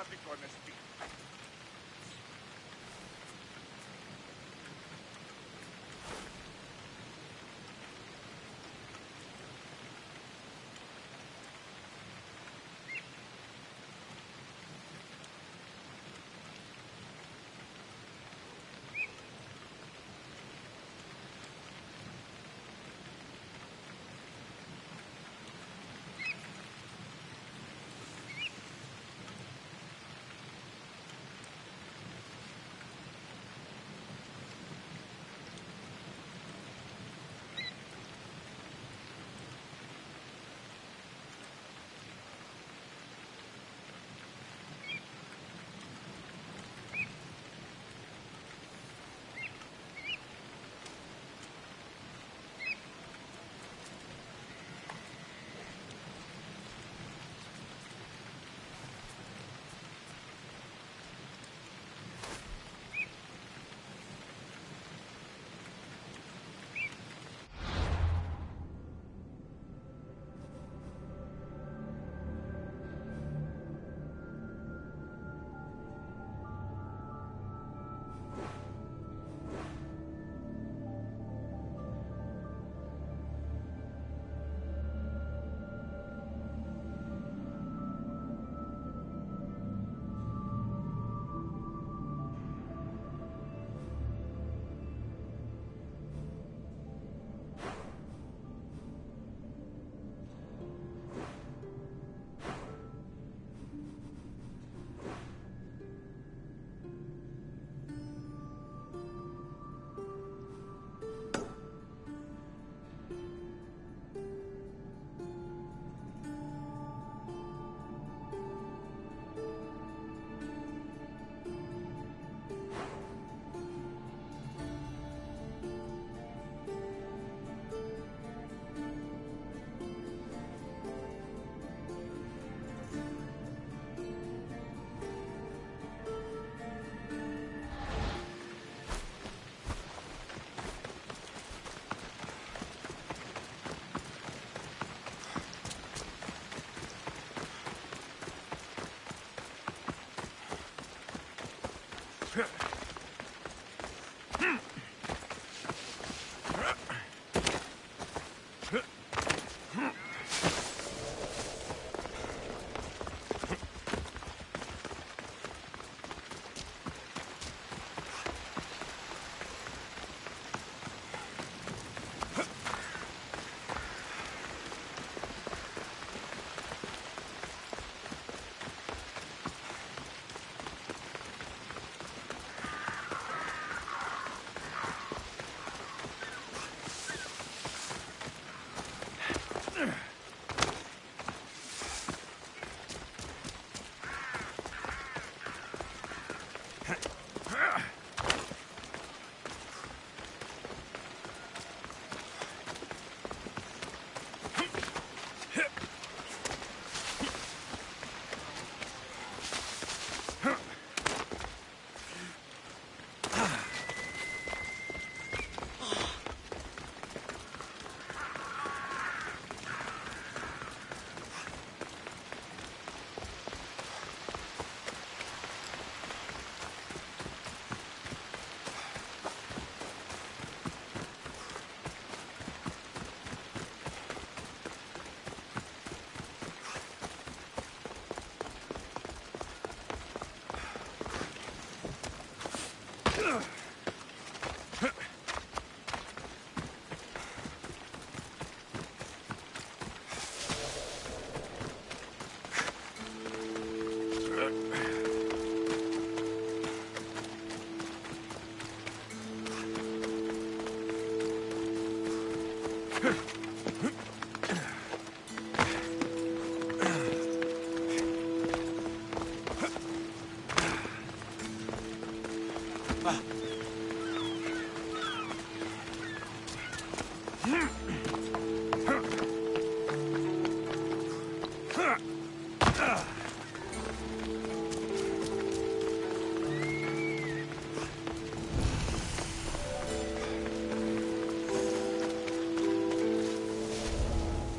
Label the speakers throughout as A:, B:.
A: tráfico en Speed.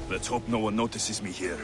B: Let's hope no one notices me here.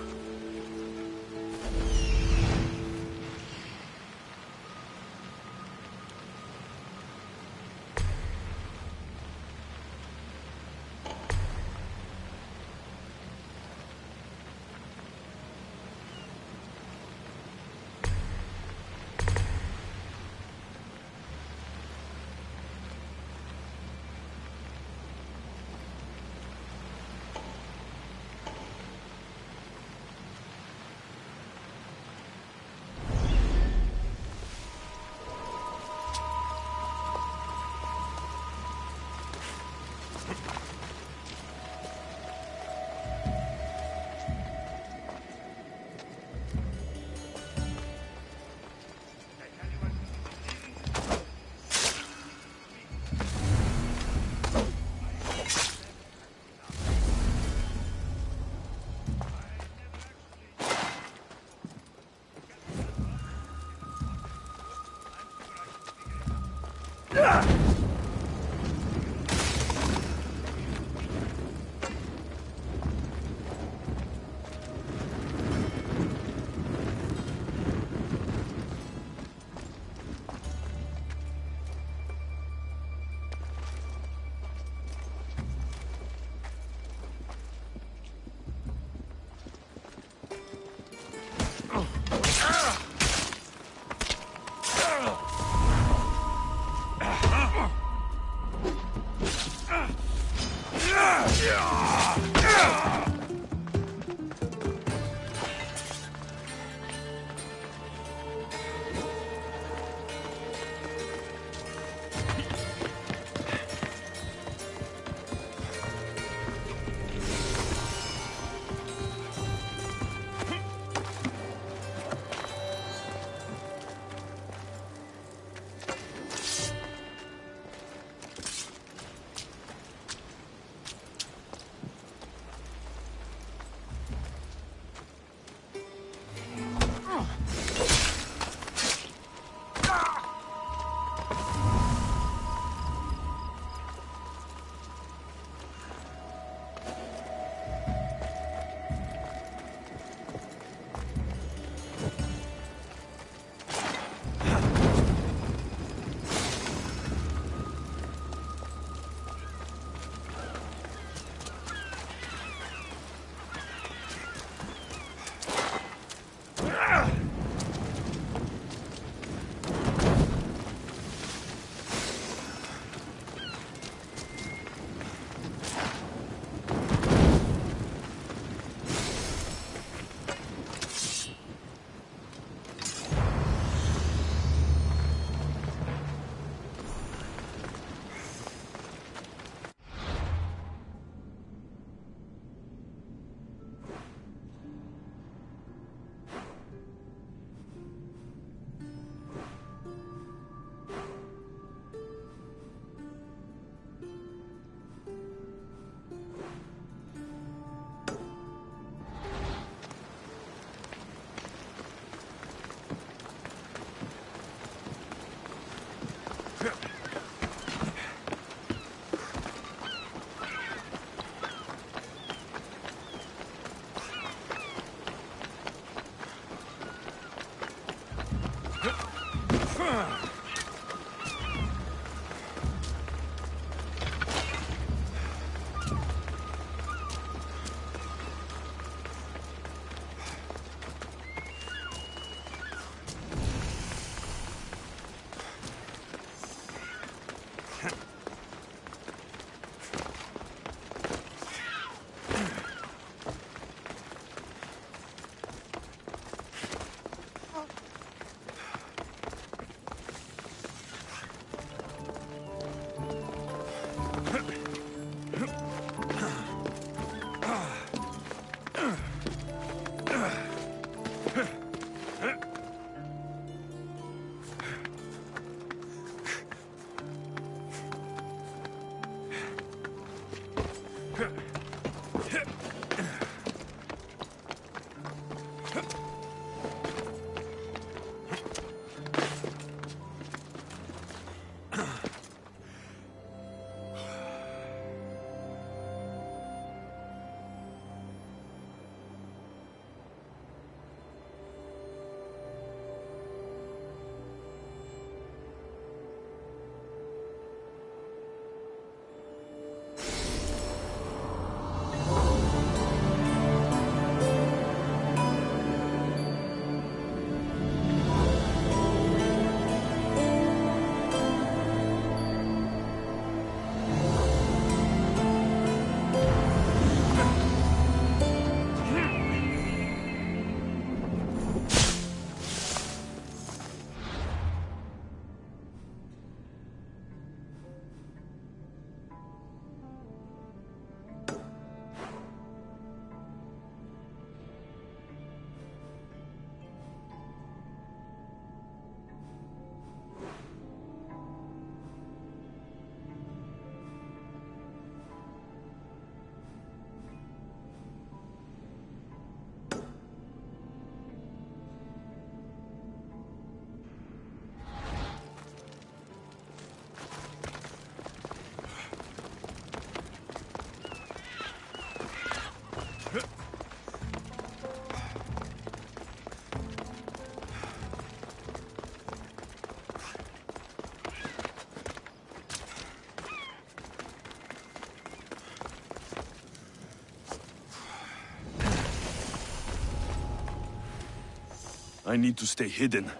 A: I need to stay hidden.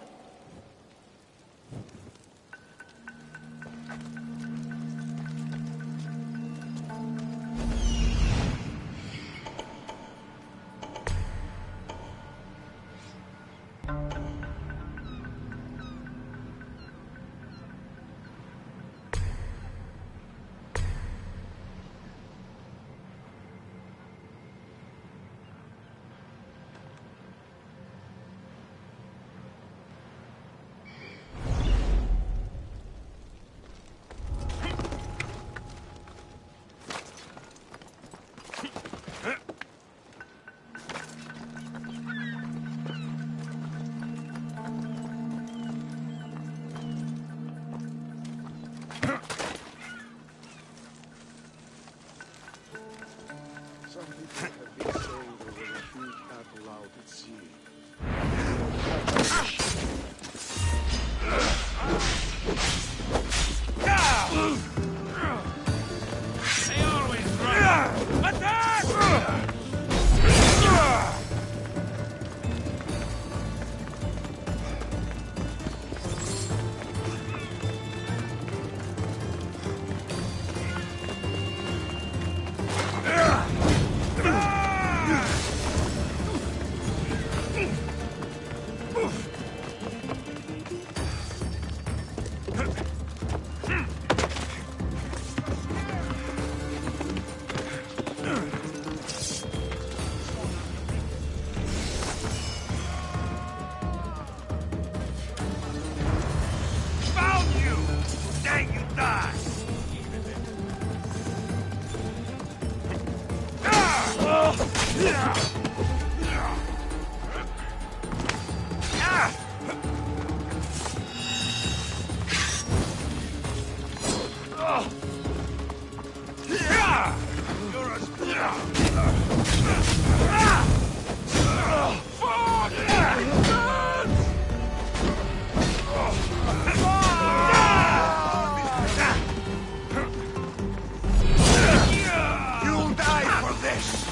B: You'll die for this!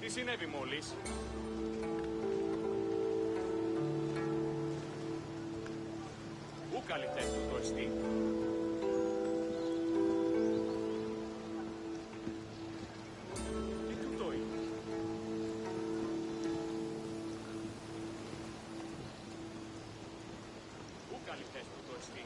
A: Τι συνέβη μόλις? Πού καλυφθές του το εστί? Τι του το είναι? Πού καλυφθές του το εστί?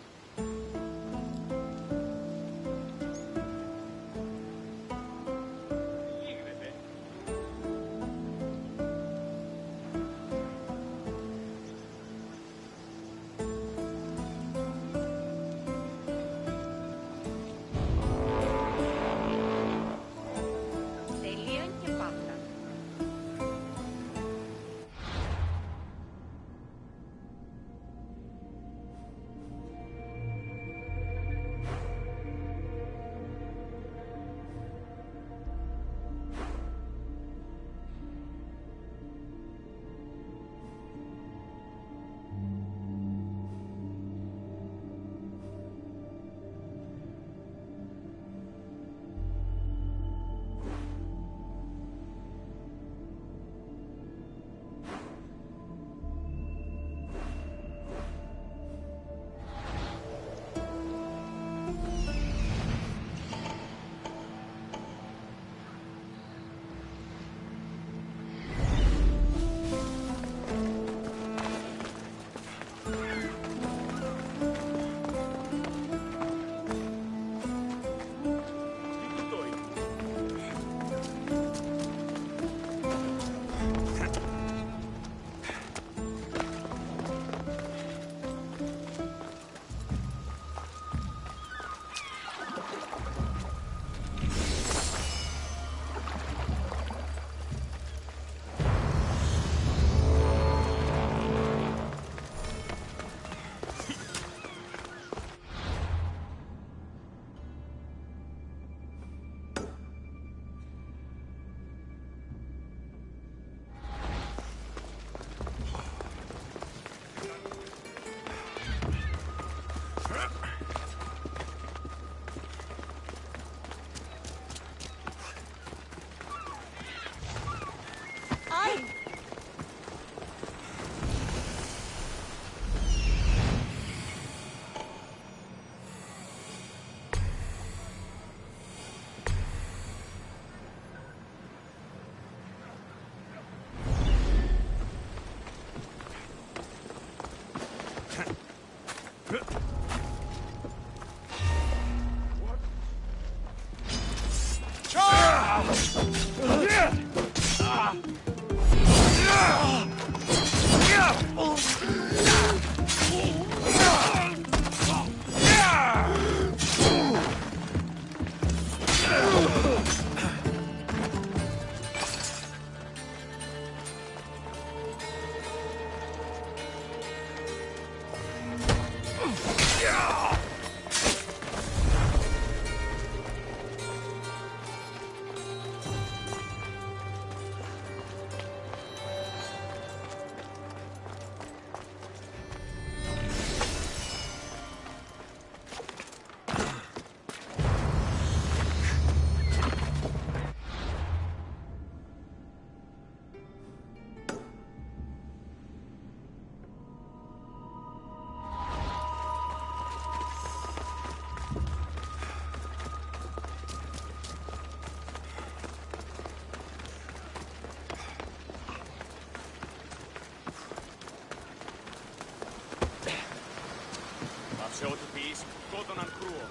A: Seutupiis, kotonan kruo.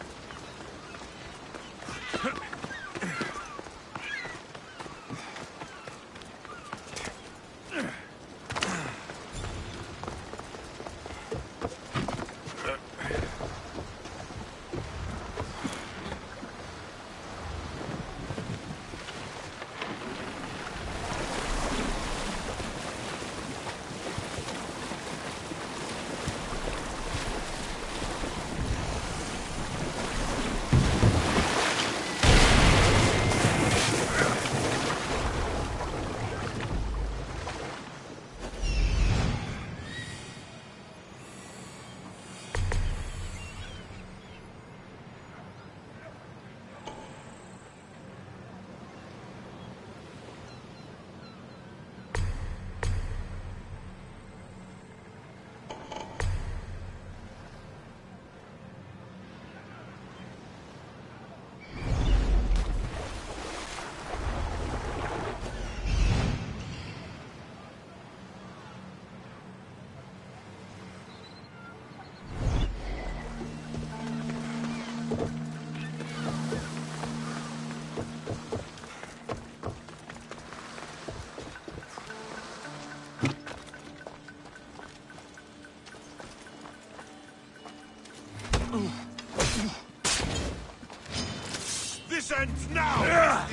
B: This ends now!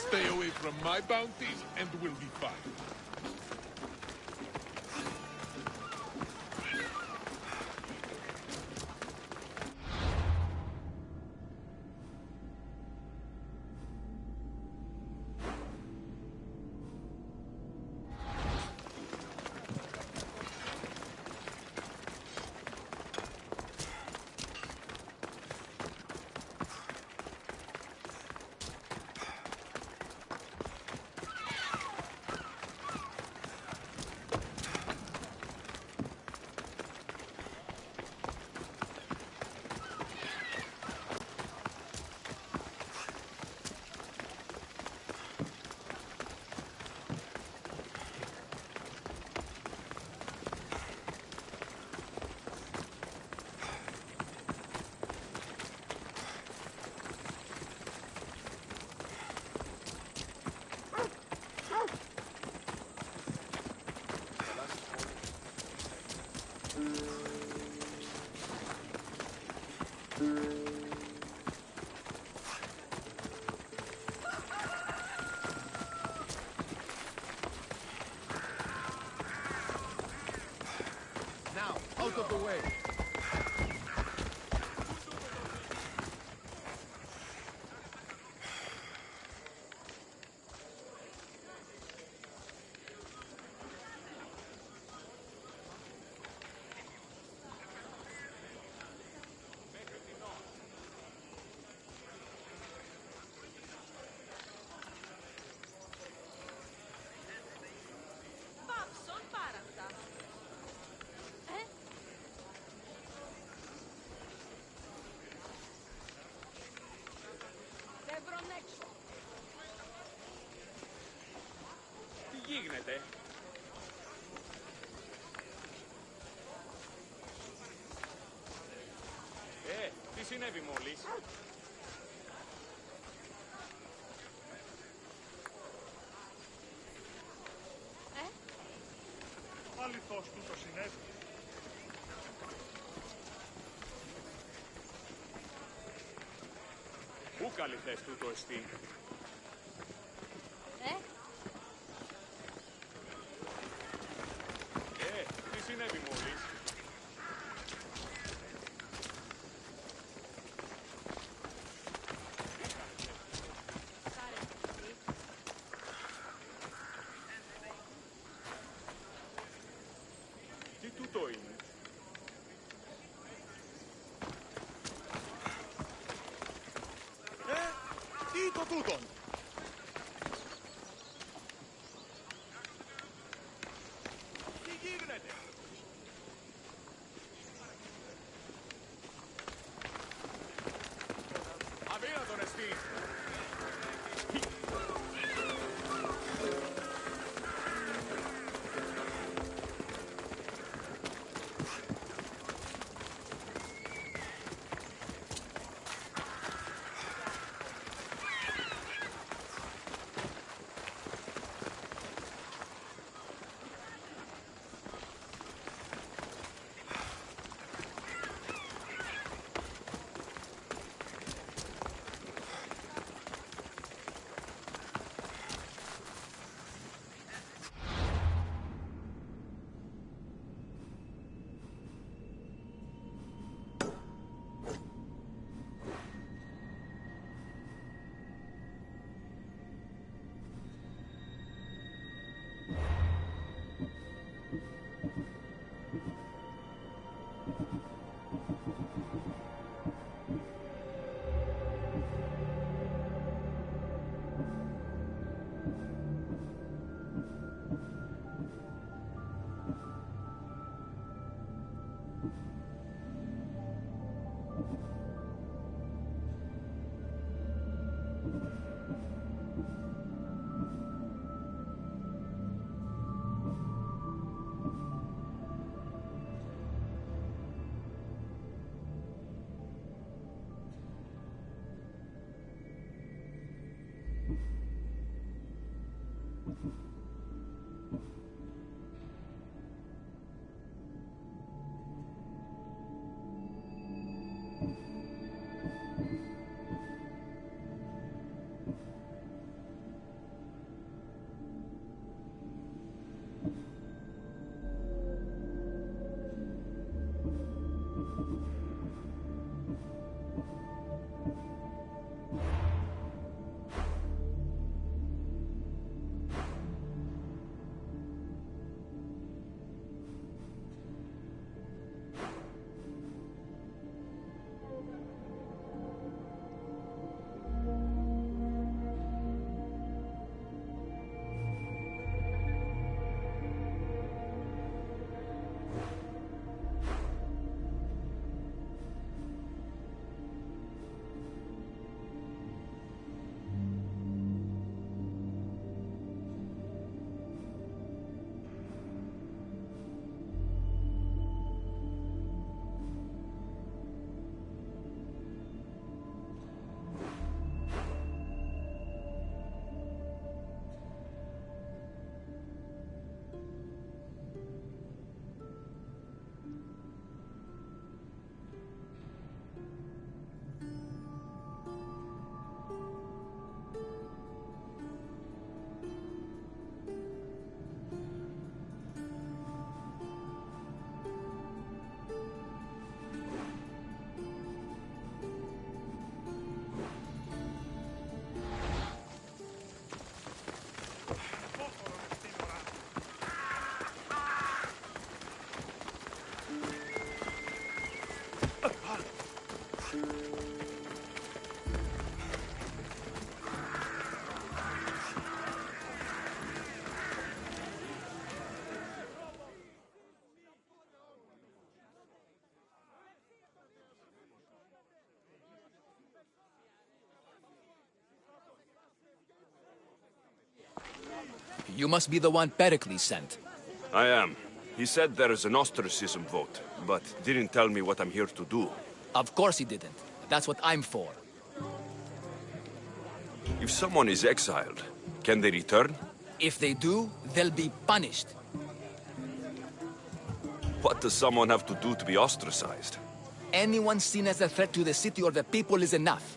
B: Stay away from my bounties and we'll be fine.
C: Now, out of the way.
A: Τι γίνεται? Τι συνέβη μόλις?
D: Αληθώς του το συνέβη.
A: Πού καλυθές τούτο εστί? Τι συνέβη μόλις? Τι τούτο είναι?
D: Τι το τούτον.
A: Τι γίνεται? Αδύνατον εστί!
E: You must be the one Pericles sent.
F: I am. He said there is an ostracism vote, but didn't tell me what I'm here to do.
E: Of course he didn't. That's what I'm for.
F: If someone is exiled, can they return?
E: If they do, they'll be punished.
F: What does someone have to do to be ostracized?
E: Anyone seen as a threat to the city or the people is enough.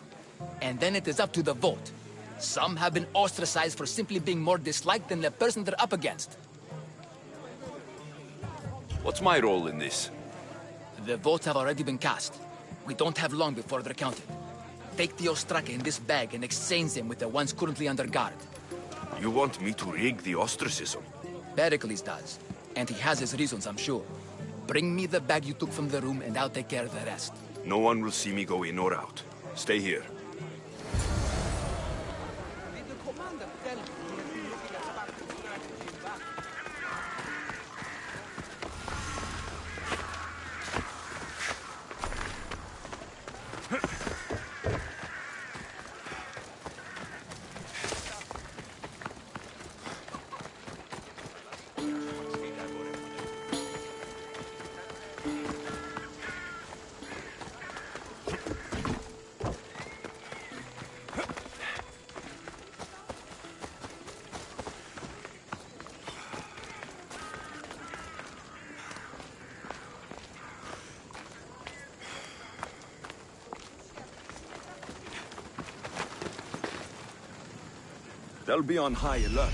E: And then it is up to the vote. Some have been ostracized for simply being more disliked than the person they're up against.
F: What's my role in this?
E: The votes have already been cast. We don't have long before they're counted. Take the ostraka in this bag and exchange them with the ones currently under guard.
F: You want me to rig the ostracism?
E: Pericles does. And he has his reasons, I'm sure. Bring me the bag you took from the room and I'll take care of the rest.
F: No one will see me go in or out. Stay here. They'll be on high alert.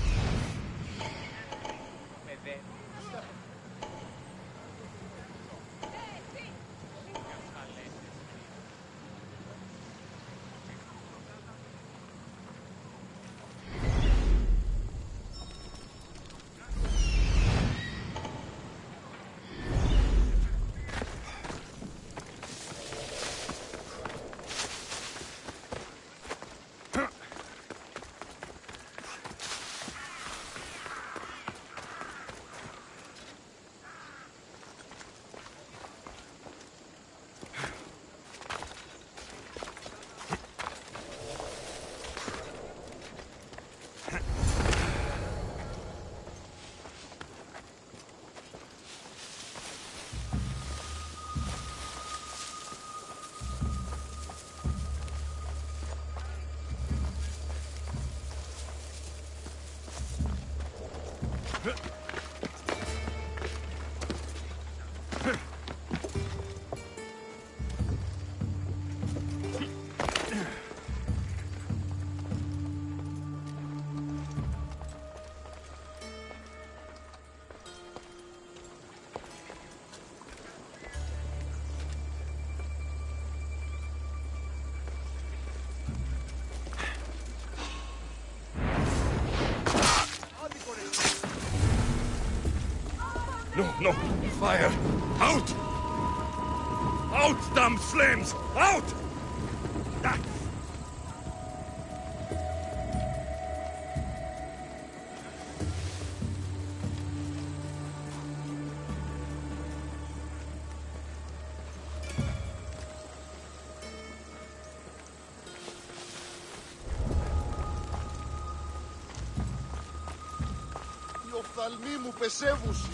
B: No, fire! Out! Out, damn flames! Out!
C: Οι οφθαλμοί μου πεσεύουσι.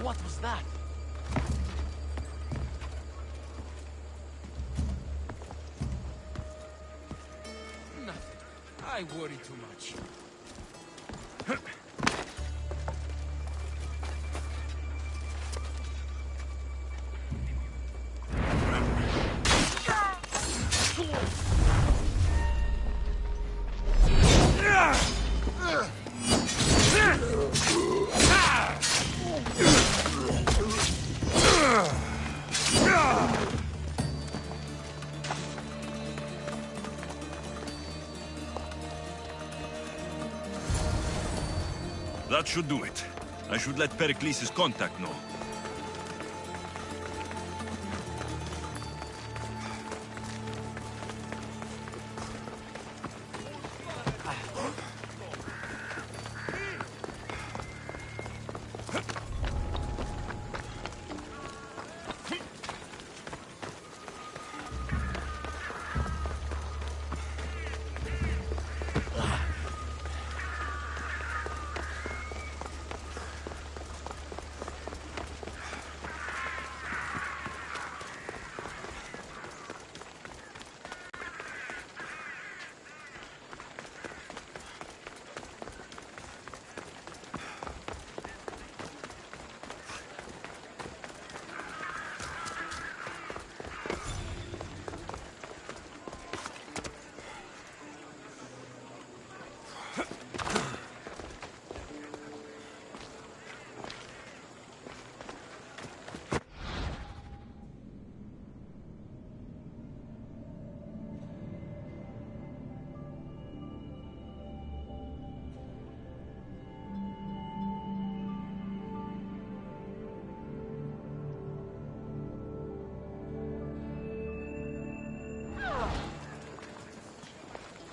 E: What was that?
C: Nothing. I worry too much.
G: That should do it. I should let Pericles' contact know.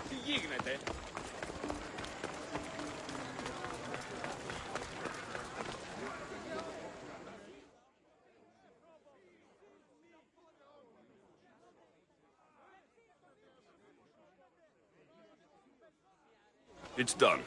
A: Τι γίνεται?
F: It's done.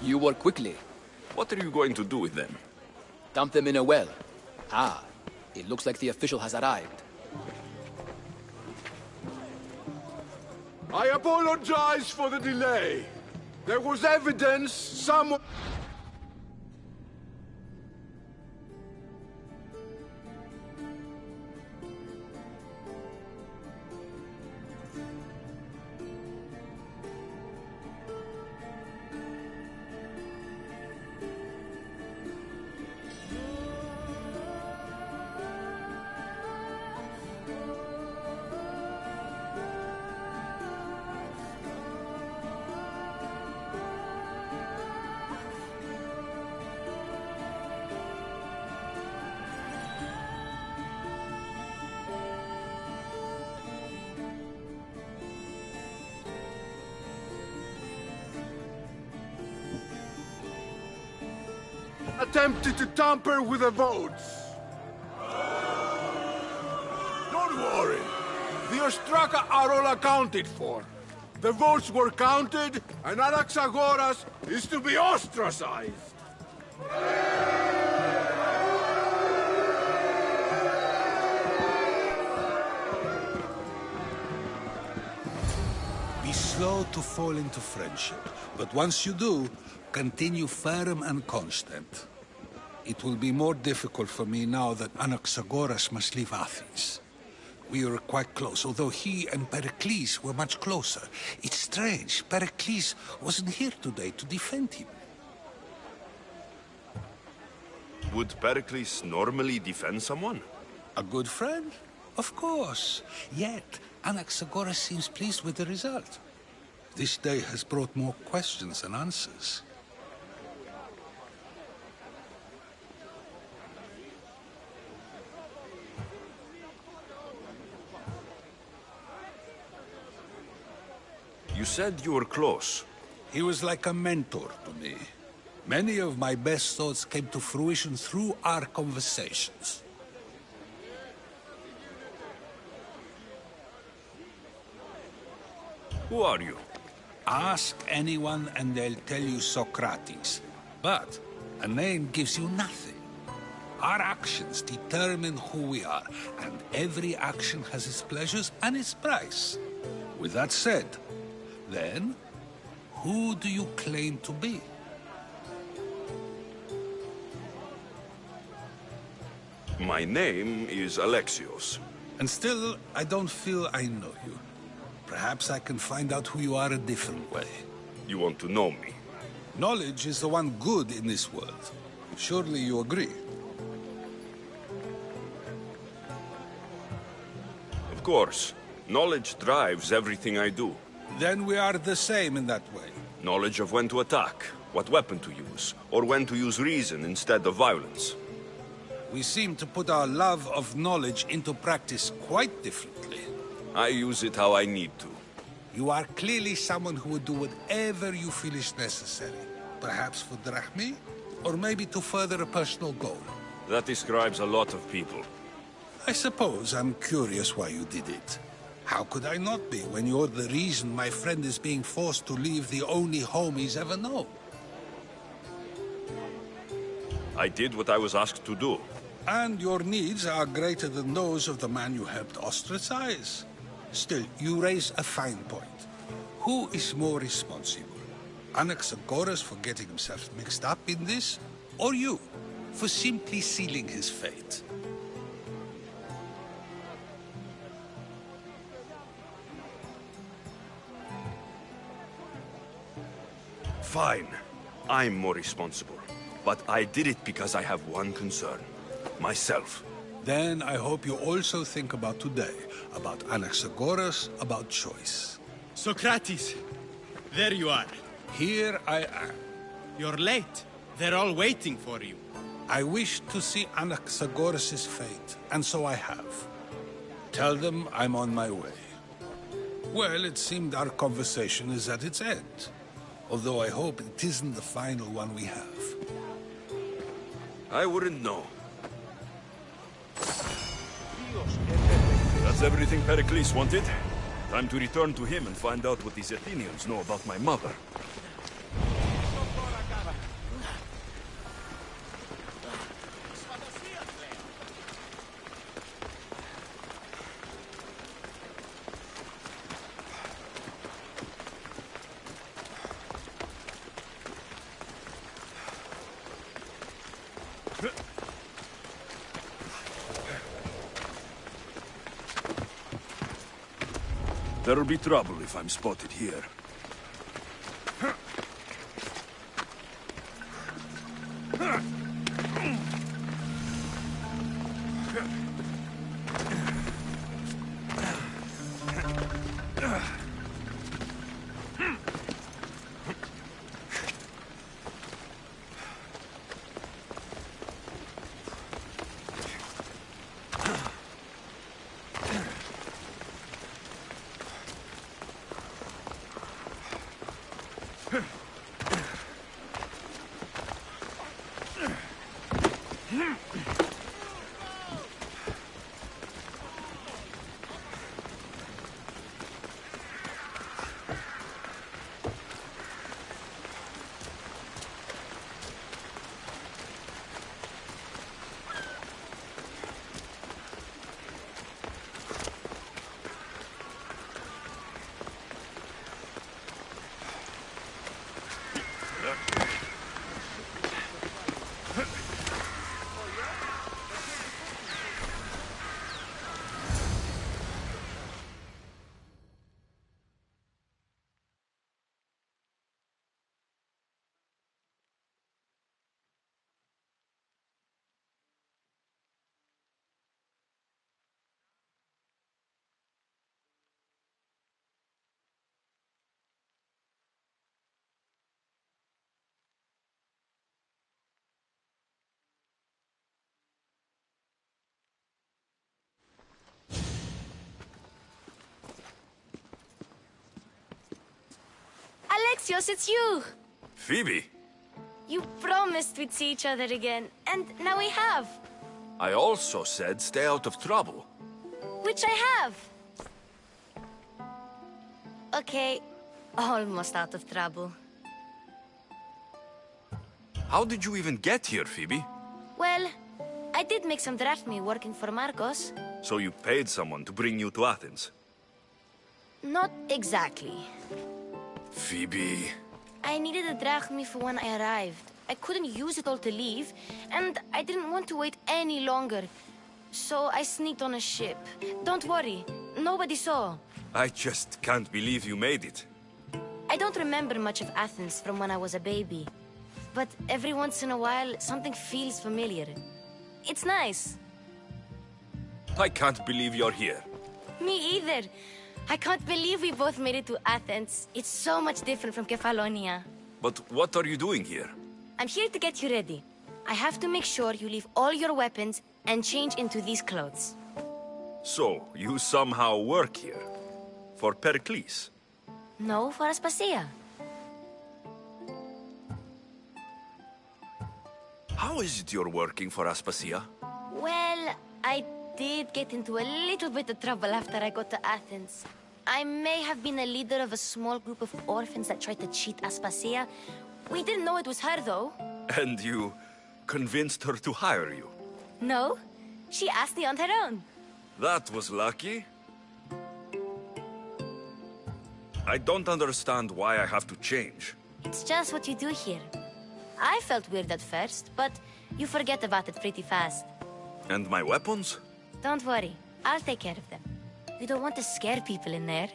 E: You work quickly.
F: What are you going to do with them?
E: Dump them in a well. Ah, it looks like the official has arrived.
B: I apologize for the delay. There was evidence some... attempted to tamper with the votes. Don't worry. The Ostraka are all accounted for. The votes were counted, and Anaxagoras is to be ostracized.
H: Be slow to fall into friendship, but once you do, continue firm and constant. It will be more difficult for me now that Anaxagoras must leave Athens. We were quite close, although he and Pericles were much closer. It's strange, Pericles wasn't here today to defend him.
F: Would Pericles normally defend someone?
H: A good friend? Of course. Yet, Anaxagoras seems pleased with the result. This day has brought more questions than answers.
F: You said you were close.
H: He was like a mentor to me. Many of my best thoughts came to fruition through our conversations.
F: Who are you?
H: Ask anyone and they'll tell you Socrates. But a name gives you nothing. Our actions determine who we are, and every action has its pleasures and its price. With that said, then, Who do you claim to be?
F: My name is Alexios.
H: And still, I don't feel I know you. Perhaps I can find out who you are a different way.
F: You want to know me?
H: Knowledge is the one good in this world. Surely you agree?
F: Of course. Knowledge drives everything I do.
H: Then we are the same in that way.
F: Knowledge of when to attack, what weapon to use, or when to use reason instead of violence.
H: We seem to put our love of knowledge into practice quite differently.
F: I use it how I need to.
H: You are clearly someone who would do whatever you feel is necessary. Perhaps for drachmi, or maybe to further a personal goal.
F: That describes a lot of people.
H: I suppose I'm curious why you did it. How could I not be when you're the reason my friend is being forced to leave the only home he's ever known?
F: I did what I was asked to do.
H: And your needs are greater than those of the man you helped ostracize. Still, you raise a fine point. Who is more responsible? Anaxagoras for getting himself mixed up in this? Or you, for simply sealing his fate?
F: Fine. I'm more responsible. But I did it because I have one concern. Myself.
H: Then I hope you also think about today. About Anaxagoras, about choice.
I: Socrates! There you are.
H: Here I am.
I: You're late. They're all waiting for you.
H: I wish to see Anaxagoras' fate, and so I have. Tell them I'm on my way. Well, it seemed our conversation is at its end. Although I hope it isn't the final one we have.
F: I wouldn't know. That's everything Pericles wanted. Time to return to him and find out what these Athenians know about my mother. There'll be trouble if I'm spotted here.
J: Alexios, it's you!
F: Phoebe!
J: You promised we'd see each other again, and now we have.
F: I also said stay out of trouble.
J: Which I have. Okay, almost out of trouble.
F: How did you even get here, Phoebe?
J: Well, I did make some drachmi working for Marcos.
F: So you paid someone to bring you to Athens?
J: Not exactly.
F: Phoebe...
J: I needed a drachmi for when I arrived. I couldn't use it all to leave, and I didn't want to wait any longer. So I sneaked on a ship. Don't worry, nobody saw.
F: I just can't believe you made it.
J: I don't remember much of Athens from when I was a baby. But every once in a while, something feels familiar. It's nice.
F: I can't believe you're here.
J: Me either. I can't believe we both made it to Athens. It's so much different from Kefalonia.
F: But what are you doing here?
J: I'm here to get you ready. I have to make sure you leave all your weapons and change into these clothes.
F: So, you somehow work here? For Pericles?
J: No, for Aspasia.
F: How is it you're working for Aspasia?
J: Well, I did get into a little bit of trouble after I got to Athens. I may have been a leader of a small group of orphans that tried to cheat Aspasia. We didn't know it was her, though.
F: And you convinced her to hire you?
J: No, she asked me on her own.
F: That was lucky. I don't understand why I have to change.
J: It's just what you do here. I felt weird at first, but you forget about it pretty fast.
F: And my weapons?
J: Don't worry, I'll take care of them. We don't want to scare people in there.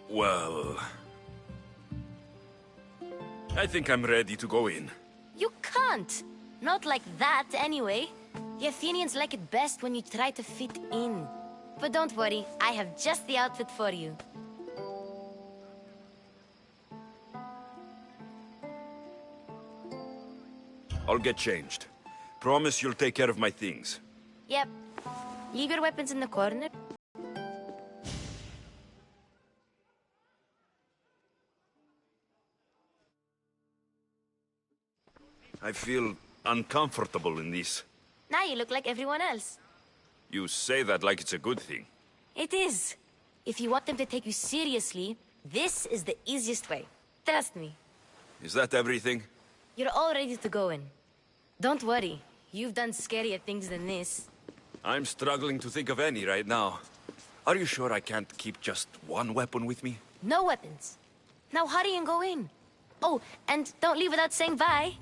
F: Well... I think I'm ready to go in.
J: You can't! Not like that, anyway. The Athenians like it best when you try to fit in. But don't worry, I have just the outfit for you.
F: I'll get changed. Promise you'll take care of my things.
J: Yep. Leave your weapons in the corner.
F: I feel uncomfortable in this.
J: Now you look like everyone else.
F: You say that like it's a good thing.
J: It is. If you want them to take you seriously, this is the easiest way. Trust me.
F: Is that everything?
J: You're all ready to go in. Don't worry. You've done scarier things than this.
F: I'm struggling to think of any right now. Are you sure I can't keep just one weapon with me?
J: No weapons. Now hurry and go in. Oh, and don't leave without saying bye.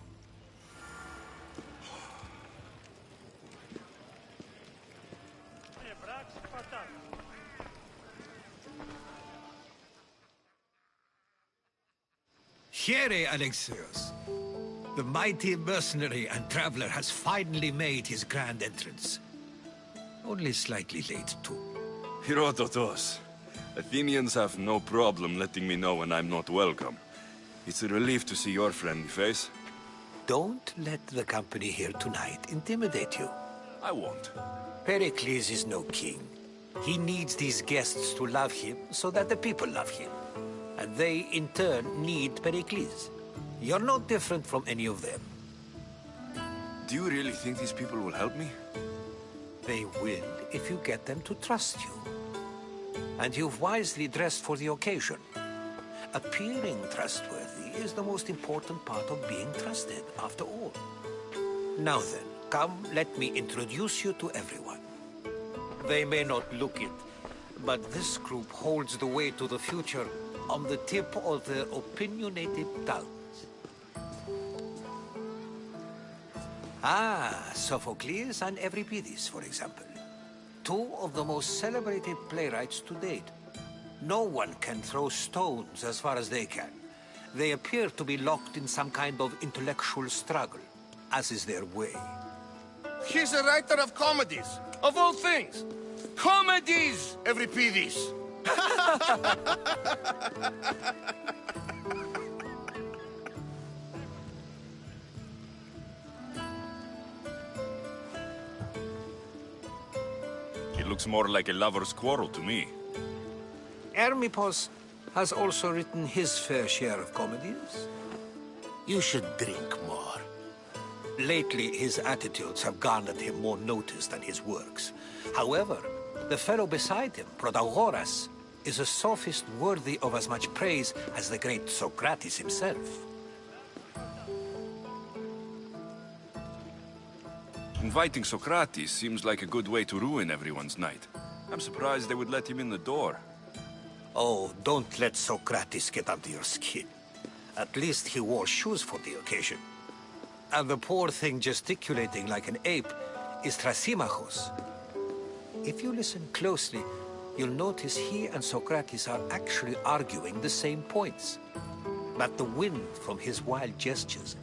K: Here, Alexios. The mighty mercenary and traveler has finally made his grand entrance. Only slightly late, too.
F: Herodotos. Athenians have no problem letting me know when I'm not welcome. It's a relief to see your friendly face.
K: Don't let the company here tonight intimidate you.
F: I won't.
K: Pericles is no king. He needs these guests to love him so that the people love him. And they, in turn, need Pericles. You're no different from any of them.
F: Do you really think these people will help me?
K: They will if you get them to trust you. And you've wisely dressed for the occasion. Appearing trustworthy is the most important part of being trusted, after all. Now then, come, let me introduce you to everyone. They may not look it, but this group holds the way to the future on the tip of their opinionated tongues. Ah, Sophocles and Euripides, for example. Two of the most celebrated playwrights to date. No one can throw stones as far as they can. They appear to be locked in some kind of intellectual struggle, as is their way.
C: He's a writer of comedies, of all things. Comedies, Euripides.
F: It looks more like a lover's quarrel to me.
K: Hermippos has also written his fair share of comedies. You should drink more. Lately, his attitudes have garnered him more notice than his works. However, the fellow beside him, Protagoras, is a sophist worthy of as much praise as the great Socrates himself.
F: Inviting Socrates seems like a good way to ruin everyone's night. I'm surprised they would let him in the door.
K: Oh, don't let Socrates get under your skin. At least he wore shoes for the occasion. And the poor thing gesticulating like an ape is Thrasymachos. If you listen closely, you'll notice he and Socrates are actually arguing the same points. But the wind from his wild gestures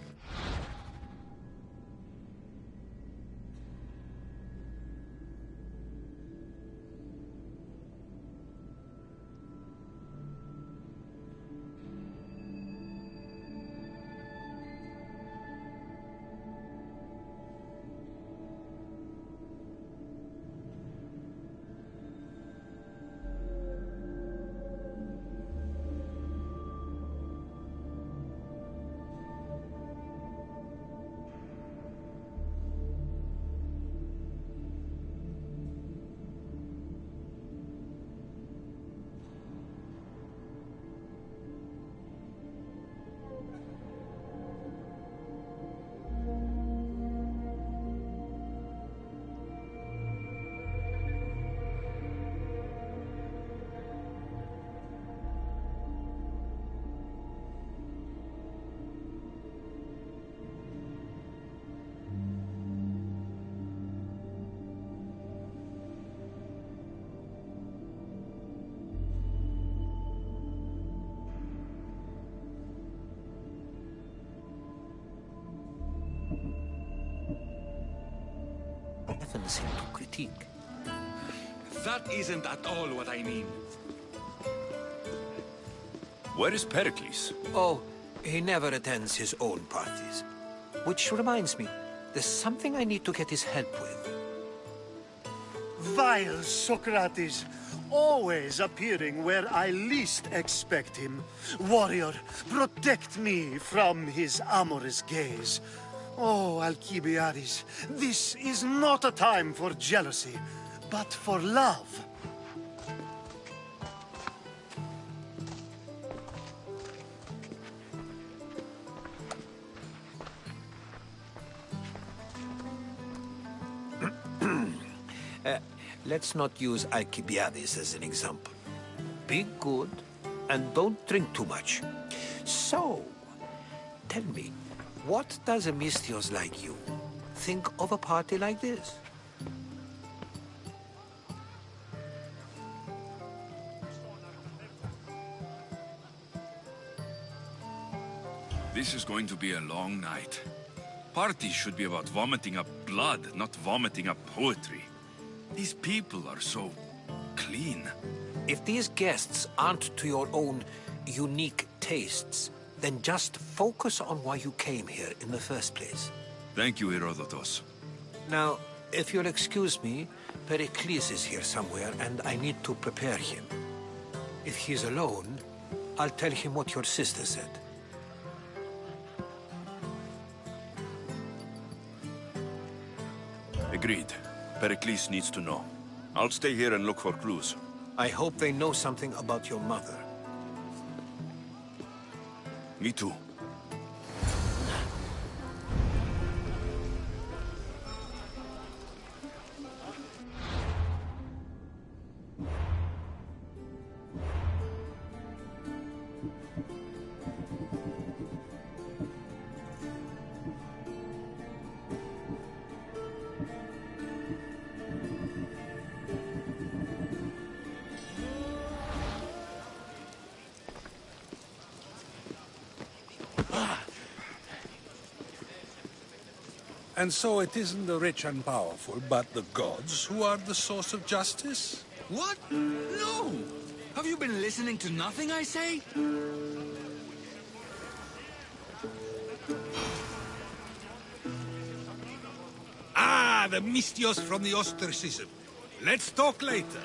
K: seem to critique.
G: That isn't at all what I mean.
F: Where is Pericles?
K: Oh, he never attends his own parties. Which reminds me, there's something I need to get his help with.
L: Vile Socrates, always appearing where I least expect him. Warrior, protect me from his amorous gaze. Oh, Alcibiades, this is not a time for jealousy, but for love.
K: Let's not use Alcibiades as an example. Be good and don't drink too much. So, tell me, what does a Mystios like you think of a party like this?
G: This is going to be a long night. Parties should be about vomiting up blood, not vomiting up poetry. These people are so clean.
K: If these guests aren't to your own unique tastes, then just focus on why you came here in the first place.
G: Thank you, Herodotus.
K: Now, if you'll excuse me, Pericles is here somewhere, and I need to prepare him. If he's alone, I'll tell him what your sister said.
F: Agreed. Pericles needs to know. I'll stay here and look for clues.
K: I hope they know something about your mother.
F: Me too.
H: And so it isn't the rich and powerful, but the gods who are the source of justice?
I: What? No! Have you been listening to nothing I say?
H: Ah, the Mystios from the ostracism. Let's talk later.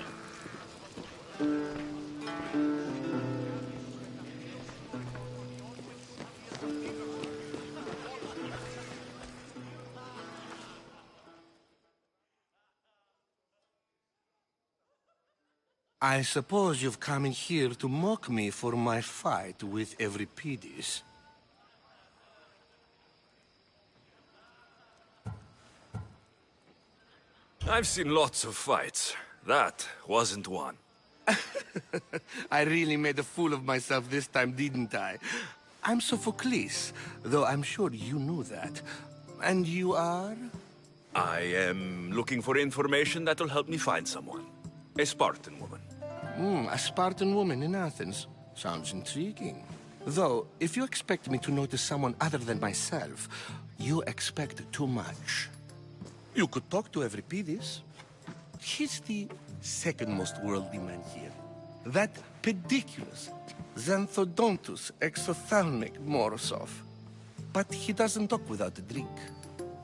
C: I suppose you've come in here to mock me for my fight with Euripides.
F: I've seen lots of fights. That wasn't one.
C: I really made a fool of myself this time, didn't I? I'm Sophocles, though I'm sure you knew that. And you are?
F: I am looking for information that will help me find someone. A Spartan woman.
C: A Spartan woman in Athens. Sounds intriguing. Though, if you expect me to notice someone other than myself, you expect too much. You could talk to Euripides. He's the second most worldly man here. That pediculous, Xanthodontus exophthalmic Morosov. But he doesn't talk without a drink.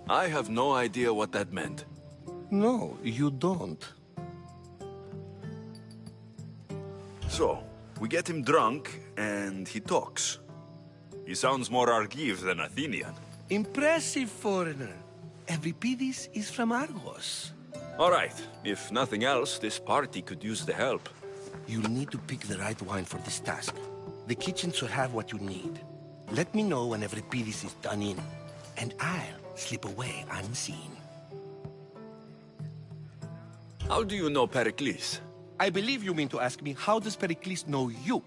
F: I have no idea what that meant.
C: No, you don't.
F: So, we get him drunk, and he talks. He sounds more Argive than Athenian.
C: Impressive, foreigner. Euripides is from Argos.
F: All right. If nothing else, this party could use the help.
C: You'll need to pick the right wine for this task. The kitchen should have what you need. Let me know when Euripides is done in, and I'll slip away unseen.
F: How do you know Pericles?
C: I believe you mean to ask me, how does Pericles know you?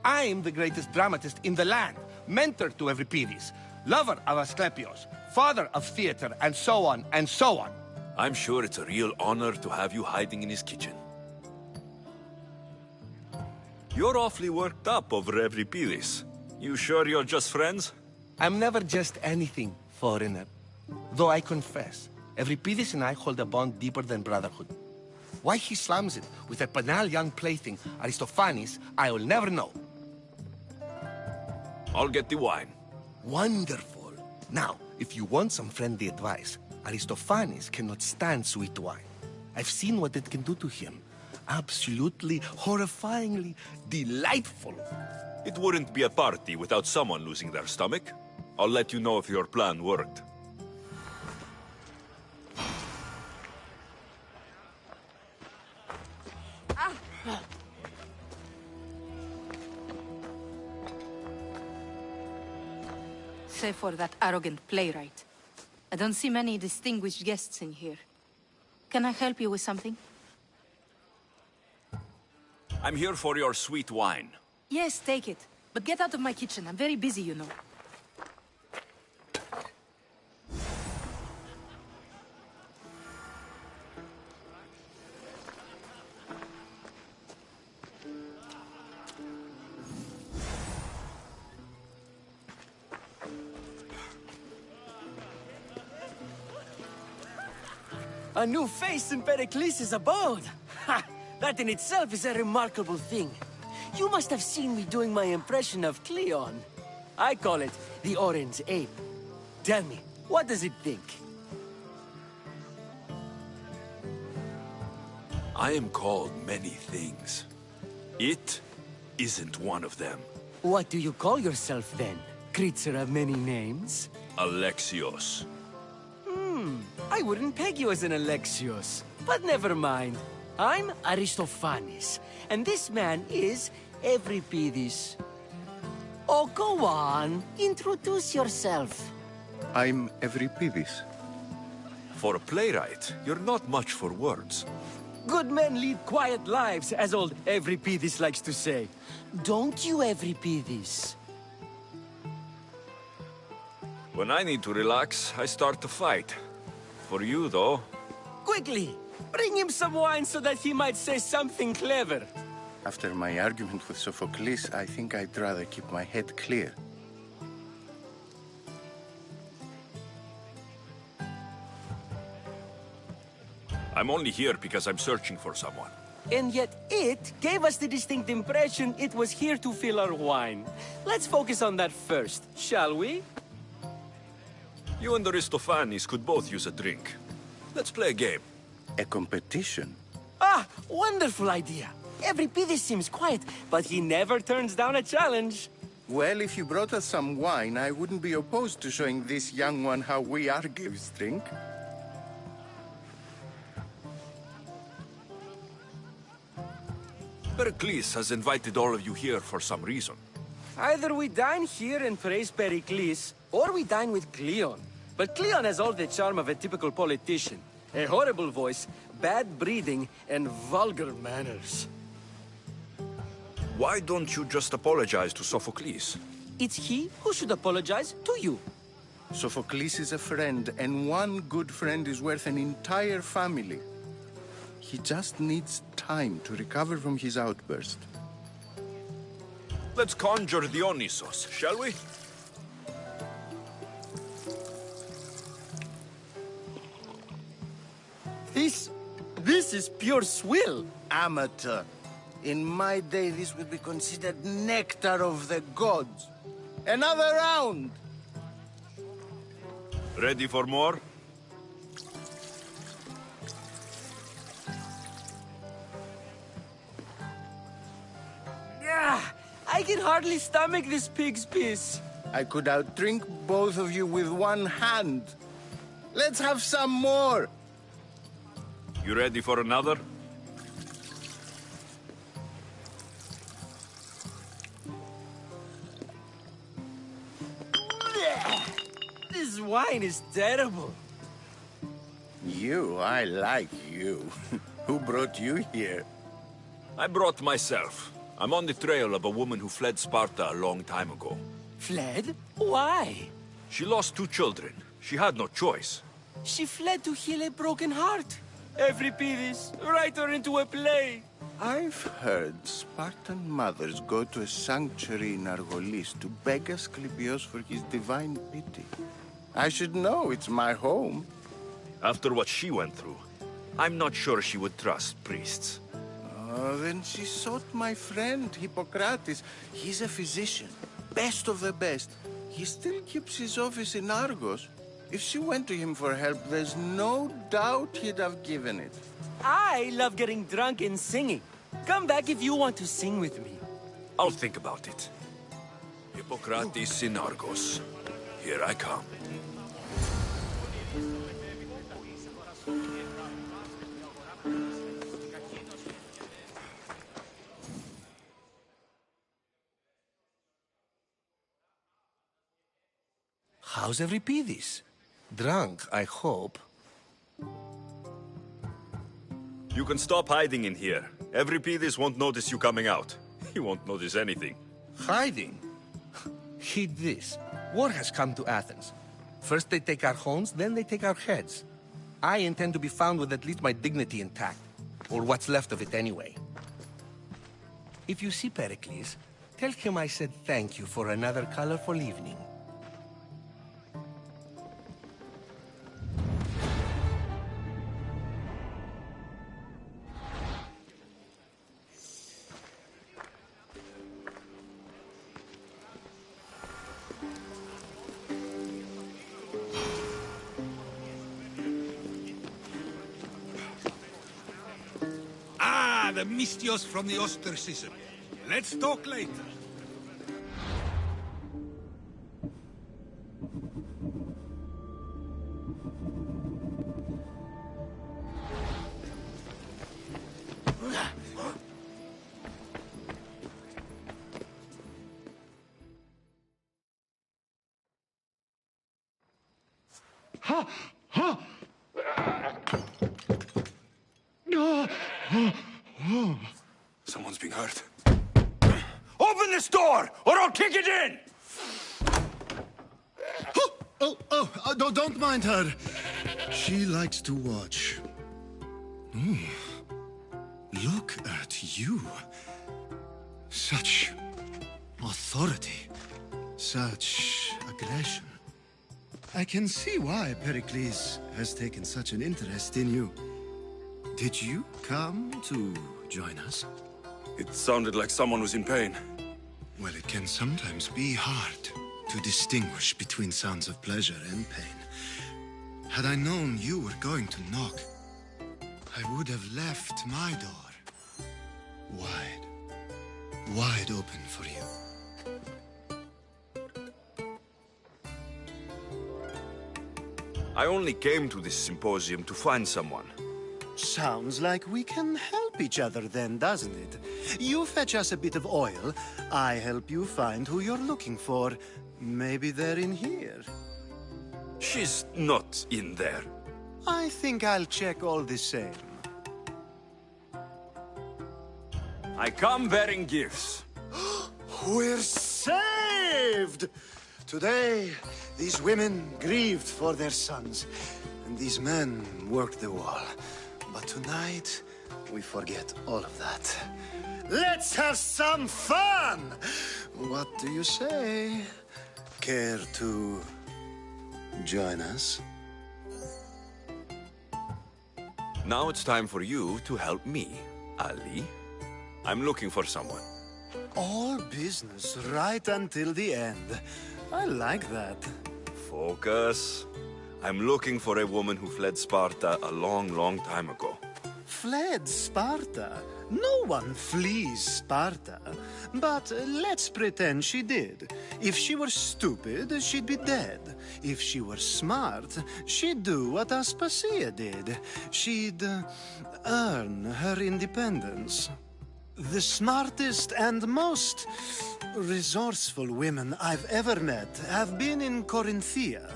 C: I'm the greatest dramatist in the land, mentor to Euripides, lover of Asclepios, father of theater, and so on, and so on.
F: I'm sure it's a real honor to have you hiding in his kitchen. You're awfully worked up over Euripides. You sure you're just friends?
C: I'm never just anything, foreigner. Though I confess, Euripides and I hold a bond deeper than brotherhood. Why he slams it with a banal young plaything, Aristophanes, I'll never know.
F: I'll get the wine.
C: Wonderful. Now, if you want some friendly advice, Aristophanes cannot stand sweet wine. I've seen what it can do to him. Absolutely, horrifyingly delightful.
F: It wouldn't be a party without someone losing their stomach. I'll let you know if your plan worked.
M: Save for that arrogant playwright. I don't see many distinguished guests in here. Can I help you with something?
F: I'm here for your sweet wine.
M: Yes, take it. But get out of my kitchen. I'm very busy, you know.
N: A new face in Pericles' abode! Ha! That in itself is a remarkable thing. You must have seen me doing my impression of Cleon. I call it the Orange Ape. Tell me, what does it think?
F: I am called many things. It isn't one of them.
N: What do you call yourself then? Creature of many names?
F: Alexios.
N: I wouldn't peg you as an Alexios. But never mind. I'm Aristophanes, and this man is Euripides. Oh, go on. Introduce yourself.
O: I'm Euripides.
F: For a playwright, you're not much for words.
N: Good men lead quiet lives, as old Euripides likes to say. Don't you, Euripides?
F: When I need to relax, I start to fight. For you, though...
N: Quickly! Bring him some wine so that he might say something clever.
O: After my argument with Sophocles, I think I'd rather keep my head clear.
F: I'm only here because I'm searching for someone.
N: And yet it gave us the distinct impression it was here to fill our wine. Let's focus on that first, shall we?
F: You and Aristophanes could both use a drink. Let's play a game.
O: A competition?
N: Ah, wonderful idea. Euripides seems quiet, but he never turns down a challenge.
O: Well, if you brought us some wine, I wouldn't be opposed to showing this young one how we Argives drink.
F: Pericles has invited all of you here for some reason.
N: Either we dine here and praise Pericles, or we dine with Cleon. But Cleon has all the charm of a typical politician. A horrible voice, bad breeding, and vulgar manners.
F: Why don't you just apologize to Sophocles?
N: It's he who should apologize to you.
O: Sophocles is a friend, and one good friend is worth an entire family. He just needs time to recover from his outburst.
F: Let's conjure Dionysos, shall we?
N: This is pure swill.
O: Amateur. In my day, this would be considered nectar of the gods. Another round!
F: Ready for more?
N: I can hardly stomach this pig's piss.
O: I could outdrink both of you with one hand. Let's have some more!
F: You ready for another?
N: This wine is terrible.
O: I like you. Who brought you here?
F: I brought myself. I'm on the trail of a woman who fled Sparta a long time ago.
N: Fled? Why?
F: She lost 2 children. She had no choice.
N: She fled to heal a broken heart. Euripides, write her into a play.
O: I've heard Spartan mothers go to a sanctuary in Argolis to beg Asclepios for his divine pity. I should know, it's my home.
F: After what she went through, I'm not sure she would trust priests.
O: Oh, then she sought my friend, Hippocrates. He's a physician, best of the best. He still keeps his office in Argos. If she went to him for help, there's no doubt he'd have given it.
N: I love getting drunk and singing. Come back if you want to sing with me.
F: I'll think about it. Hippocrates in Argos. Here I come.
C: How's Euripides? Drunk, I hope.
F: You can stop hiding in here. Euripides won't notice you coming out. He won't notice anything.
C: Hiding? Heed this. War has come to Athens. First they take our homes, then they take our heads. I intend to be found with at least my dignity intact. Or what's left of it anyway. If you see Pericles, tell him I said thank you for another colorful evening.
H: The Mystios from the ostracism. Let's talk later.
F: Someone's being hurt. Open this door, or I'll kick it in!
L: Don't mind her. She likes to watch. Look at you. Such authority. Such aggression. I can see why Pericles has taken such an interest in you. Did you come to join us?
F: It sounded like someone was in pain.
L: Well, it can sometimes be hard to distinguish between sounds of pleasure and pain. Had I known you were going to knock, I would have left my door wide open for you.
F: I only came to this symposium to find someone.
L: Sounds like we can help each other then, doesn't it? You fetch us a bit of oil, I help you find who you're looking for. Maybe they're in here.
F: She's not in there.
L: I think I'll check all the same.
F: I come bearing gifts.
L: We're saved! lived! Today, these women grieved for their sons, and these men worked the wall. But tonight, we forget all of that. Let's have some fun! What do you say? Care to join us?
F: Now it's time for you to help me, Ali. I'm looking for someone.
L: All business right until the end. I like that.
F: Focus. I'm looking for a woman who fled Sparta a long, long time ago.
L: Fled Sparta? No one flees Sparta. But let's pretend she did. If she were stupid, she'd be dead. If she were smart, she'd do what Aspasia did. She'd earn her independence. The smartest and most resourceful women I've ever met have been in Corinthia.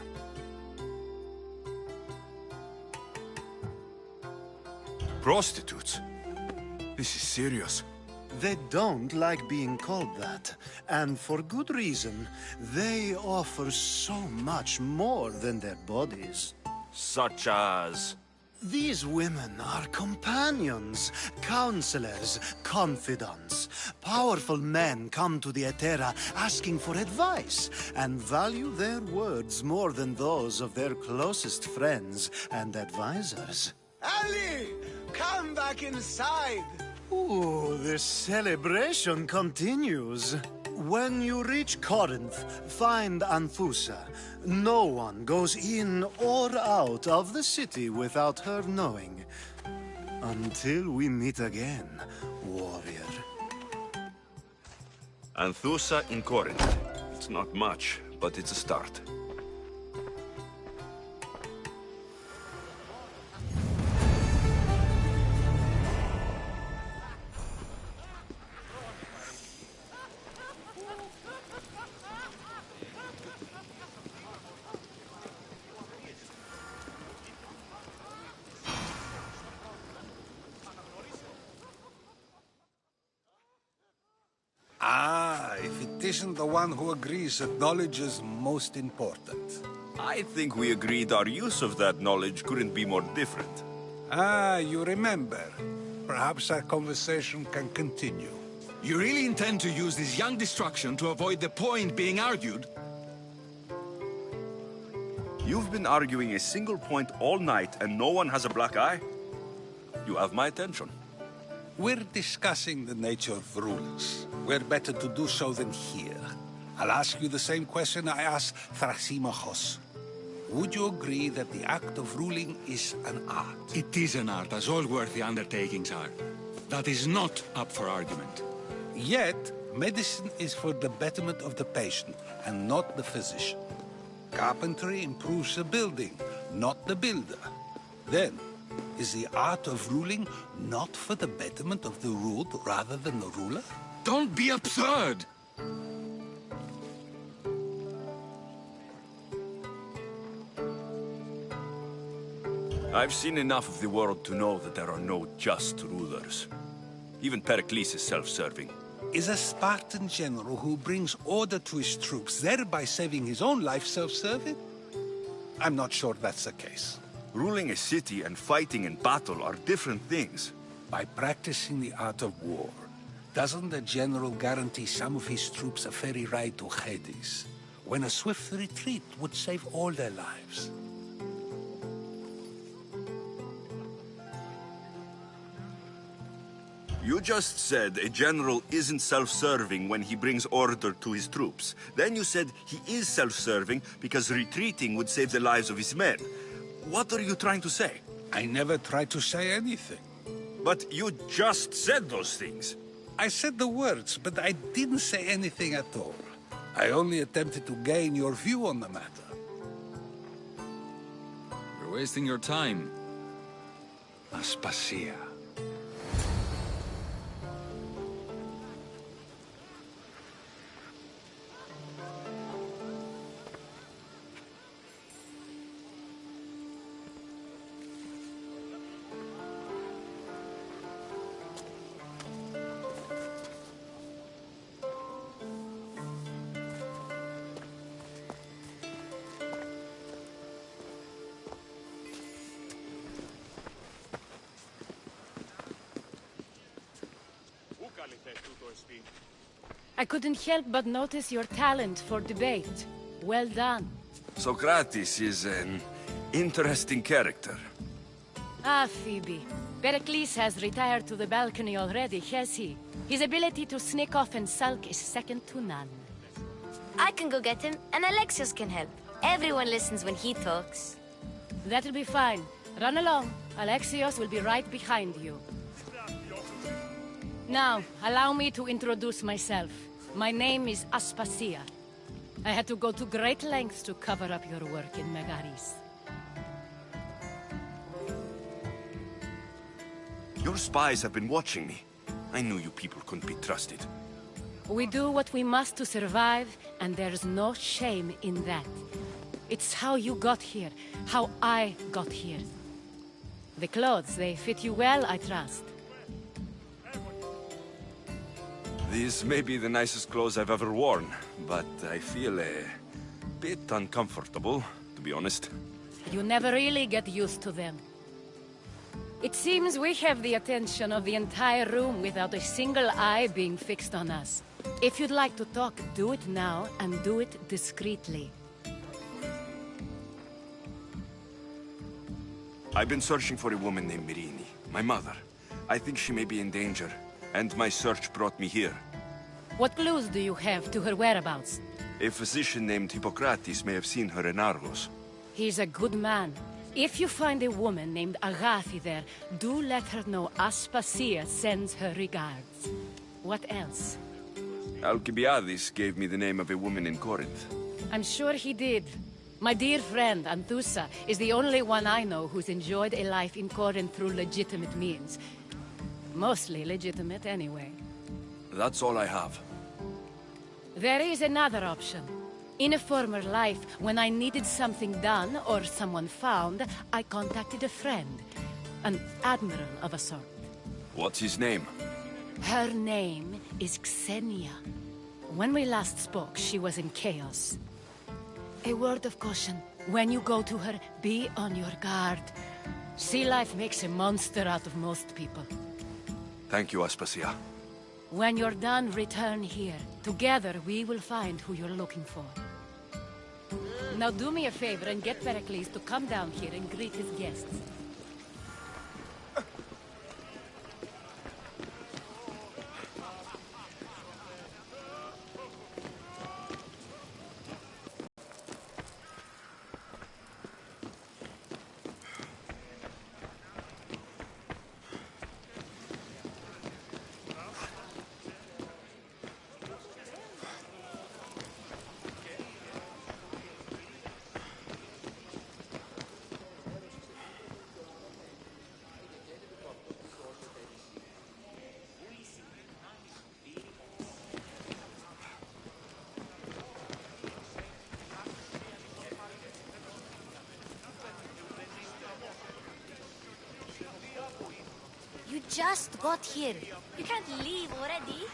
F: Prostitutes? This is serious.
L: They don't like being called that, and for good reason. They offer so much more than their bodies.
F: Such as?
L: These women are companions, counselors, confidants. Powerful men come to the Etera asking for advice, and value their words more than those of their closest friends and advisors.
O: Ali! Come back inside!
L: Ooh, the celebration continues. When you reach Corinth, find Anthusa. No one goes in or out of the city without her knowing. Until we meet again, warrior.
F: Anthusa in Corinth. It's not much, but it's a start.
H: If it isn't the one who agrees that knowledge is most important.
F: I think we agreed our use of that knowledge couldn't be more different.
H: You remember. Perhaps our conversation can continue.
I: You really intend to use this young destruction to avoid the point being argued?
F: You've been arguing a single point all night and no one has a black eye? You have my attention.
H: We're discussing the nature of rulers. Where better to do so than here? I'll ask you the same question I asked Thrasymachos. Would you agree that the act of ruling is an art?
I: It is an art, as all worthy undertakings are. That is not up for argument.
H: Yet, medicine is for the betterment of the patient, and not the physician. Carpentry improves the building, not the builder. Then, is the art of ruling not for the betterment of the ruled rather than the ruler?
I: Don't be absurd!
F: I've seen enough of the world to know that there are no just rulers. Even Pericles is self-serving.
H: Is a Spartan general who brings order to his troops, thereby saving his own life, self-serving? I'm not sure that's the case.
F: Ruling a city and fighting in battle are different things.
H: By practicing the art of war, doesn't the general guarantee some of his troops a ferry ride to Hades, when a swift retreat would save all their lives?
F: You just said a general isn't self-serving when he brings order to his troops. Then you said he is self-serving because retreating would save the lives of his men. What are you trying to say?
H: I never tried to say anything.
F: But you just said those things.
H: I said the words, but I didn't say anything at all. I only attempted to gain your view on the matter.
I: You're wasting your time. Aspasia.
P: I couldn't help but notice your talent for debate. Well done.
G: Socrates is an interesting character.
P: Ah, Phoebe. Pericles has retired to the balcony already, has he? His ability to sneak off and sulk is second to none.
J: I can go get him, and Alexios can help. Everyone listens when he talks.
P: That'll be fine. Run along. Alexios will be right behind you. Now, allow me to introduce myself. My name is Aspasia. I had to go to great lengths to cover up your work in Megaris.
F: Your spies have been watching me. I knew you people couldn't be trusted.
P: We do what we must to survive, and there's no shame in that. It's how you got here, how I got here. The clothes, they fit you well, I trust.
F: These may be the nicest clothes I've ever worn, but I feel a bit uncomfortable, to be honest.
P: You never really get used to them. It seems we have the attention of the entire room without a single eye being fixed on us. If you'd like to talk, do it now, and do it discreetly.
F: I've been searching for a woman named Mirini, my mother. I think she may be in danger, and my search brought me here.
P: What clues do you have to her whereabouts?
F: A physician named Hippocrates may have seen her in Argos.
P: He's a good man. If you find a woman named Agathi there, do let her know Aspasia sends her regards. What else?
F: Alcibiades gave me the name of a woman in Corinth.
P: I'm sure he did. My dear friend, Anthusa, is the only one I know who's enjoyed a life in Corinth through legitimate means. Mostly legitimate, anyway.
F: That's all I have.
P: There is another option. In a former life, when I needed something done or someone found, I contacted a friend. An admiral of a sort.
F: What's his name?
P: Her name is Xenia. When we last spoke, she was in chaos. A word of caution. When you go to her, be on your guard. Sea life makes a monster out of most people.
F: Thank you, Aspasia.
P: When you're done, return here. Together, we will find who you're looking for. Now do me a favor and get Pericles to come down here and greet his guests.
J: You just got here. You can't leave already.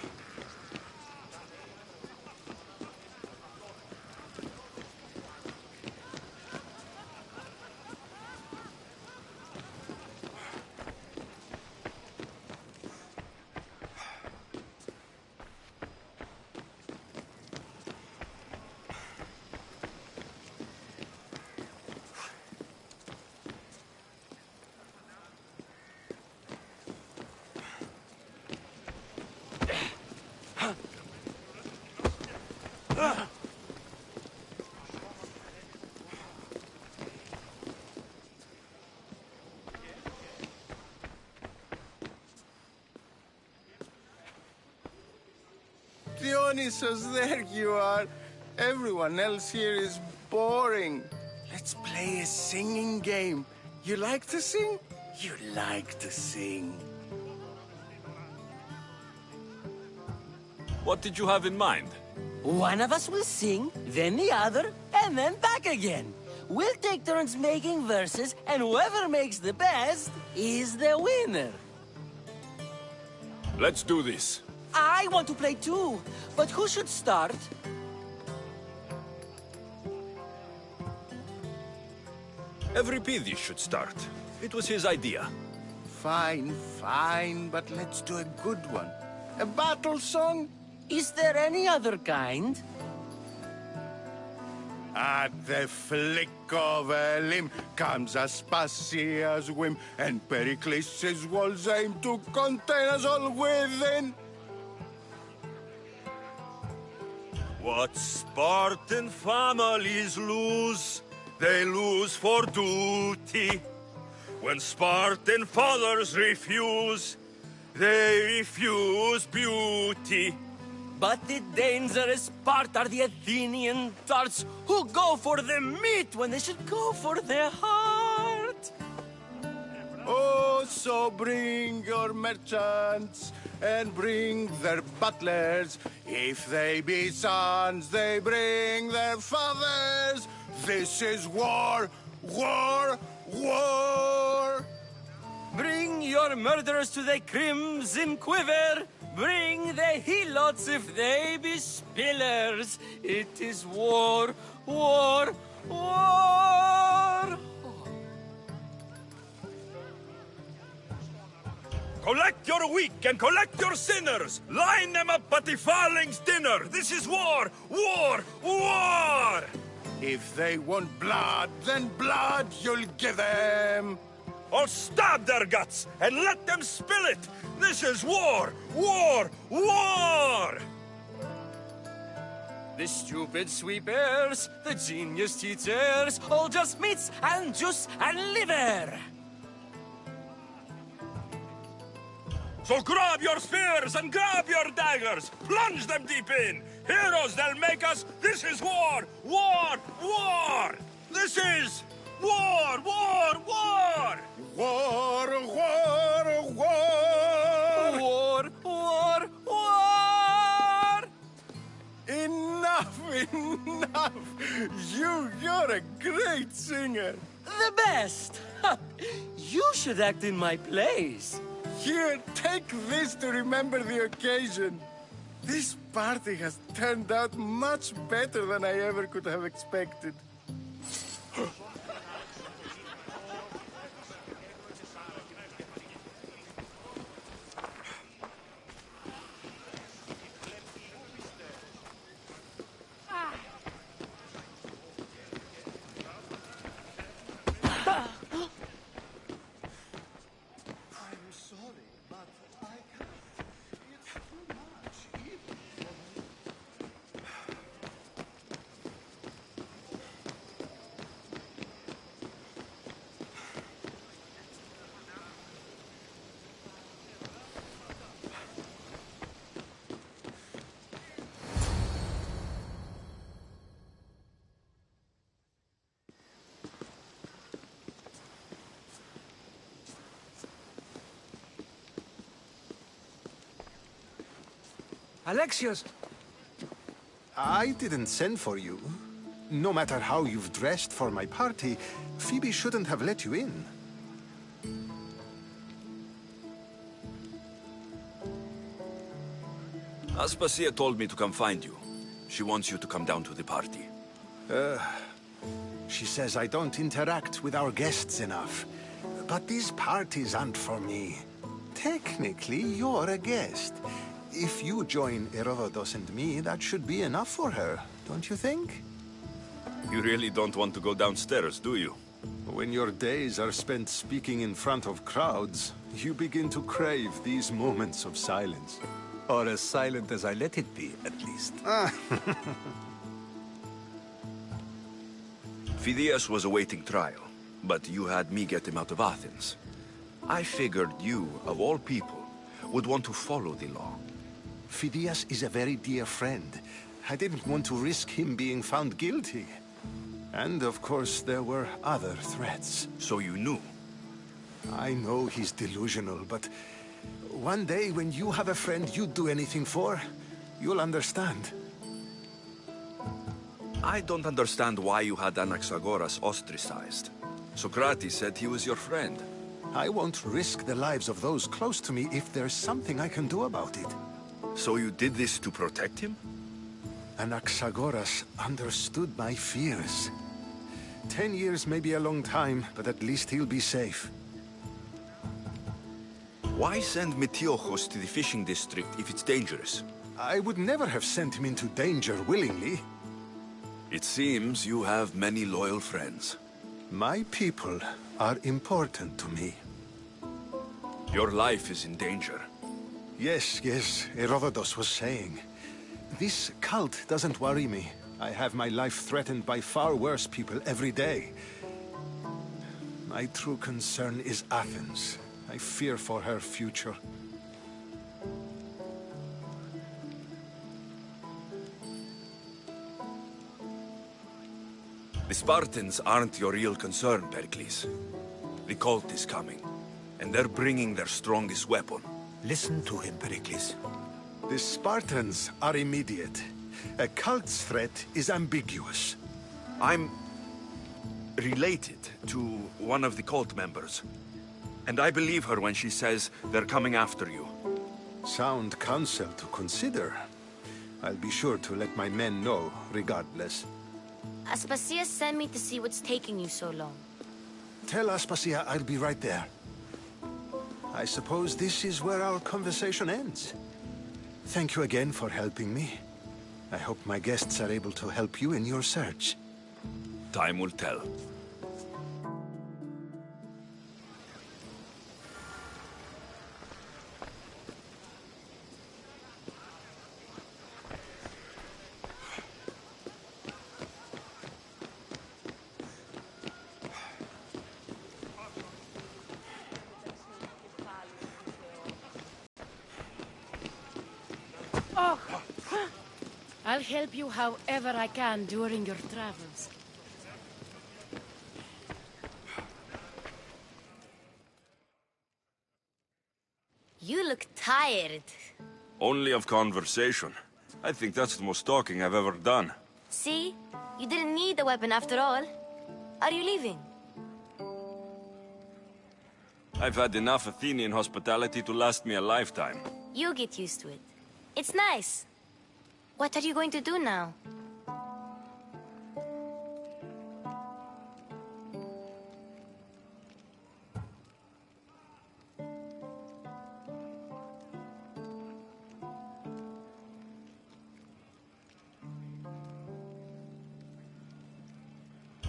O: Dionysus, there you are. Everyone else here is boring. Let's play a singing game. You like to sing? You like to sing.
G: What did you have in mind?
N: One of us will sing, then the other, and then back again. We'll take turns making verses, and whoever makes the best is the winner.
G: Let's do this.
N: I want to play too, but who should start?
F: Euripides should start. It was his idea.
O: Fine, fine, but let's do a good one. A battle song?
N: Is there any other kind?
O: At the flick of a limb comes Aspasia's whim, and Pericles' walls aim to contain us all within.
F: What Spartan families lose, they lose for duty. When Spartan fathers refuse, they refuse beauty.
N: But the dangerous part are the Athenian tarts who go for the meat when they should go for their heart.
O: Oh, so bring your merchants and bring their butlers. If they be sons, they bring their fathers. This is war, war, war.
N: Bring your murderers to the crimson quiver. Bring the helots if they be spillers. It is war, war, war.
F: Collect your weak and collect your sinners. Line them up at the Farling's dinner. This is war, war, war.
O: If they want blood, then blood you'll give them.
F: Or stab their guts and let them spill it. This is war, war, war.
N: The stupid sweepers, the genius teachers, all just meats and juice and liver.
F: So grab your spears and grab your daggers. Plunge them deep in. Heroes they'll make us. This is war, war, war. This is war, war, war.
O: War, war, war.
N: War, war, war.
O: Enough, enough. You're a great singer.
N: The best. You should act in my plays.
O: Here, take this to remember the occasion. This party has turned out much better than I ever could have expected.
K: Alexios!
Q: I didn't send for you. No matter how you've dressed for my party, Phoebe shouldn't have let you in.
F: Aspasia told me to come find you. She wants you to come down to the party.
Q: She says I don't interact with our guests enough. But these parties aren't for me. Technically, you're a guest. If you join Herodotus and me, that should be enough for her, don't you think?
F: You really don't want to go downstairs, do you?
Q: When your days are spent speaking in front of crowds, you begin to crave these moments of silence.
K: Or as silent as I let it be, at least.
F: Phidias was awaiting trial, but you had me get him out of Athens. I figured you, of all people, would want to follow the law.
Q: Phidias is a very dear friend. I didn't want to risk him being found guilty. And of course, there were other threats.
F: So you knew?
Q: I know he's delusional, but one day when you have a friend you'd do anything for, you'll understand.
F: I don't understand why you had Anaxagoras ostracized. Socrates said he was your friend.
Q: I won't risk the lives of those close to me if there's something I can do about it.
F: So you did this to protect him?
Q: Anaxagoras understood my fears. 10 years may be a long time, but at least he'll be safe.
F: Why send Metiochos to the fishing district if it's dangerous?
Q: I would never have sent him into danger willingly.
F: It seems you have many loyal friends.
Q: My people are important to me.
F: Your life is in danger.
Q: Yes, Herodotus was saying. This cult doesn't worry me. I have my life threatened by far worse people every day. My true concern is Athens. I fear for her future.
F: The Spartans aren't your real concern, Pericles. The cult is coming, and they're bringing their strongest weapon.
Q: Listen to him, Pericles. The Spartans are immediate. A cult's threat is ambiguous.
F: I'm related to one of the cult members. And I believe her when she says they're coming after you.
Q: Sound counsel to consider. I'll be sure to let my men know, regardless.
J: Aspasia sent me to see what's taking you so long.
Q: Tell Aspasia I'll be right there. I suppose this is where our conversation ends. Thank you again for helping me. I hope my guests are able to help you in your search.
F: Time will tell.
P: Oh, I'll help you however I can during your travels.
J: You look tired.
F: Only of conversation. I think that's the most talking I've ever done.
J: See? You didn't need the weapon after all. Are you leaving?
F: I've had enough Athenian hospitality to last me a lifetime.
J: You get used to it. It's nice. What are you going to do now?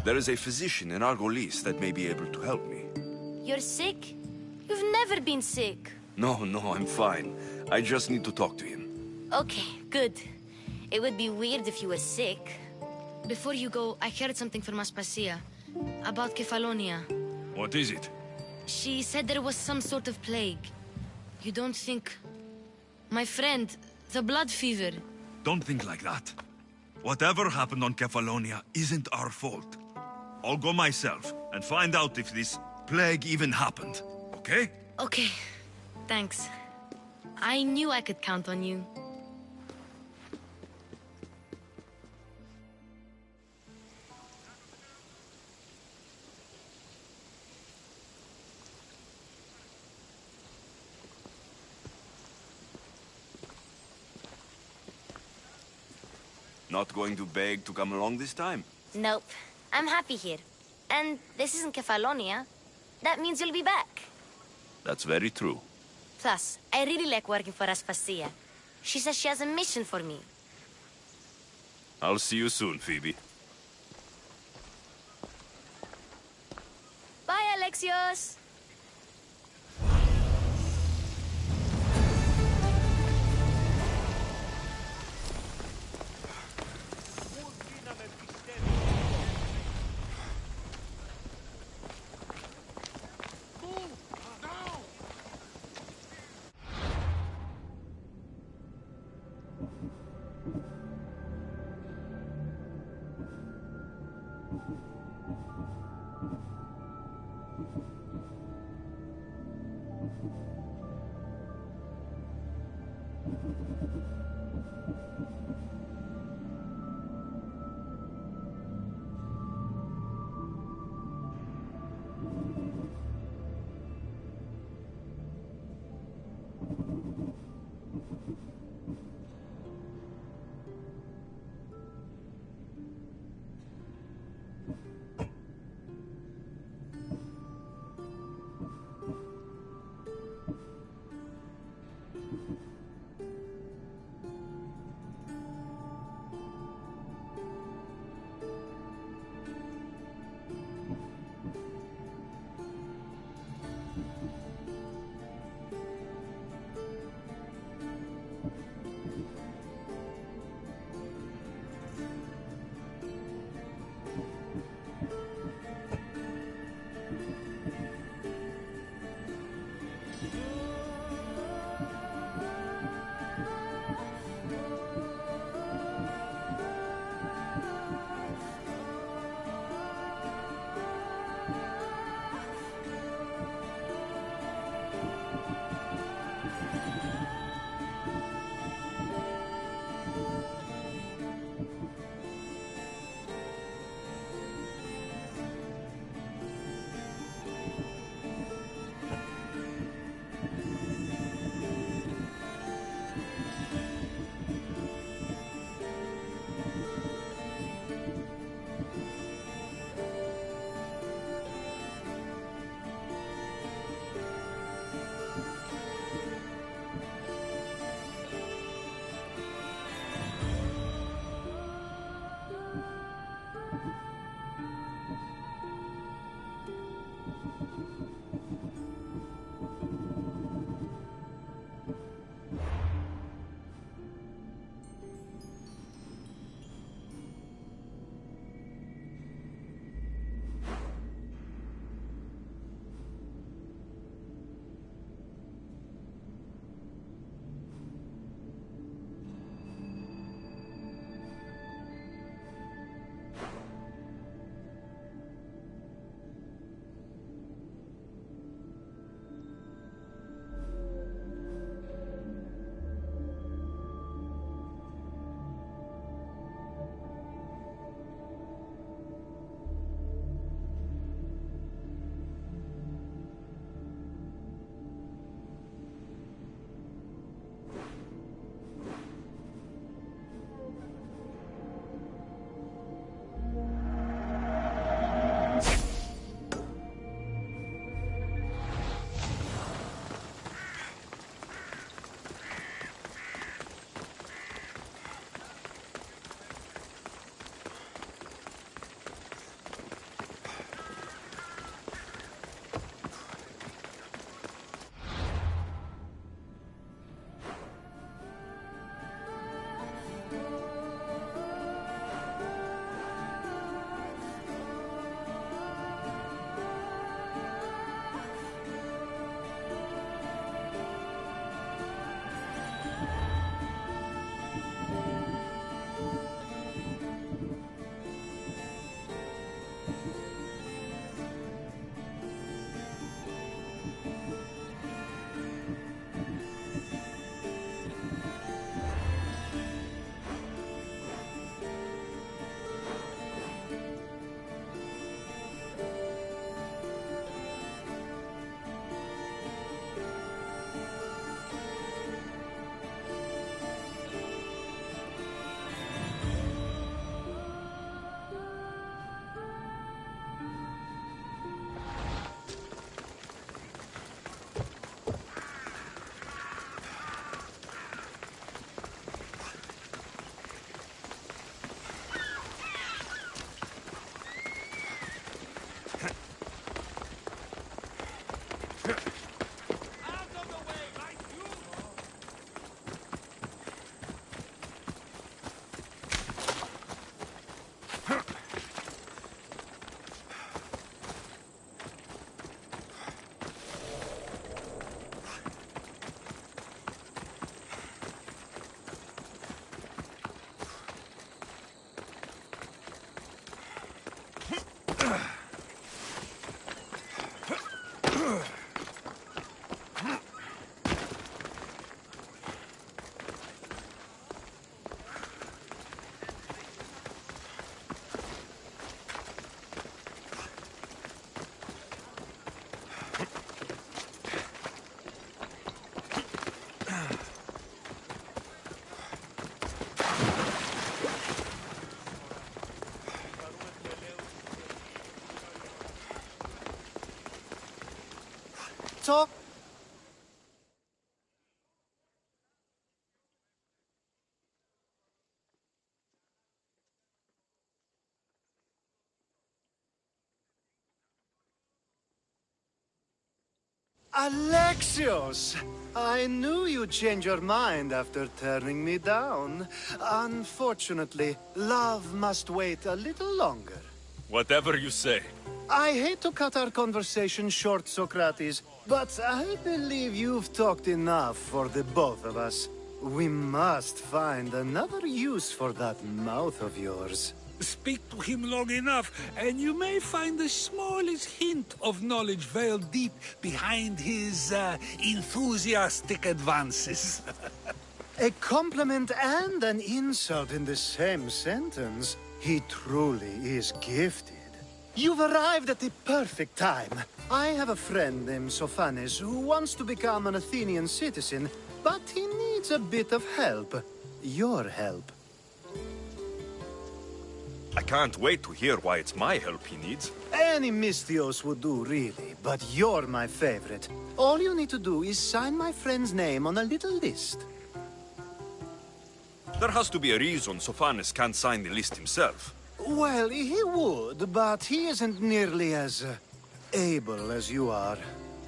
F: There is a physician in Argolis that may be able to help me.
J: You're sick? You've never been sick.
F: No, I'm fine. I just need to talk to him.
J: Okay, good. It would be weird if you were sick. Before you go, I heard something from Aspasia about Kefalonia.
G: What is it?
J: She said there was some sort of plague. You don't think... My friend, the blood fever.
G: Don't think like that. Whatever happened on Kefalonia isn't our fault. I'll go myself and find out if this plague even happened, okay?
J: Okay, thanks. I knew I could count on you.
F: Not going to beg to come along this time?
J: Nope. I'm happy here. And this isn't Kefalonia. That means you'll be back.
F: That's very true.
J: Plus, I really like working for Aspasia. She says she has a mission for me.
F: I'll see you soon, Phoebe.
J: Bye, Alexios!
L: talk? Alexios! I knew you'd change your mind after turning me down. Unfortunately, love must wait a little longer.
G: Whatever you say.
L: I hate to cut our conversation short, Socrates, but I believe you've talked enough for the both of us. We must find another use for that mouth of yours.
H: Speak to him long enough, and you may find the smallest hint of knowledge veiled deep behind his enthusiastic advances.
L: A compliment and an insult in the same sentence. He truly is gifted. You've arrived at the perfect time. I have a friend named Sophanes who wants to become an Athenian citizen, but he needs a bit of help. Your help.
F: I can't wait to hear why it's my help he needs.
L: Any Mystios would do, really, but you're my favorite. All you need to do is sign my friend's name on a little list.
F: There has to be a reason Sophanes can't sign the list himself.
L: Well, he would, but he isn't nearly as able as you are.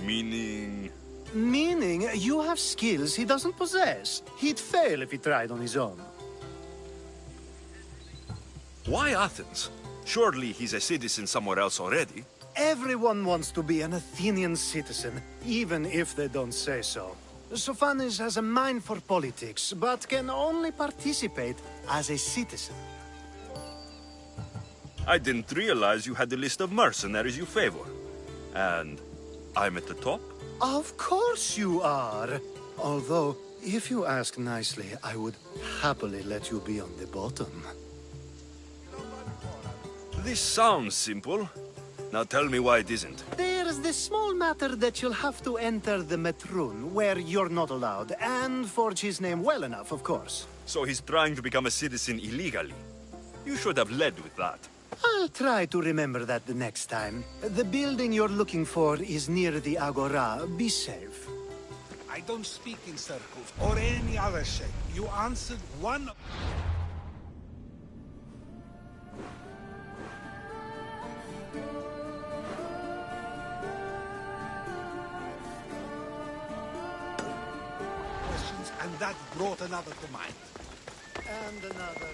F: Meaning?
L: Meaning you have skills he doesn't possess. He'd fail if he tried on his own.
F: Why Athens? Surely he's a citizen somewhere else already.
L: Everyone wants to be an Athenian citizen, even if they don't say so. Sophanes has a mind for politics, but can only participate as a citizen.
F: I didn't realize you had a list of mercenaries you favor. And I'm at the top?
L: Of course you are. Although, if you ask nicely, I would happily let you be on the bottom.
F: This sounds simple. Now tell me why it isn't.
L: There's the small matter that you'll have to enter the Metroon, where you're not allowed, and forge his name well enough, of course.
F: So he's trying to become a citizen illegally. You should have led with that.
L: I'll try to remember that the next time. The building you're looking for is near the Agora. Be safe.
H: I don't speak in circles or any other shape. You answered one... questions, and that brought another to mind.
L: And another.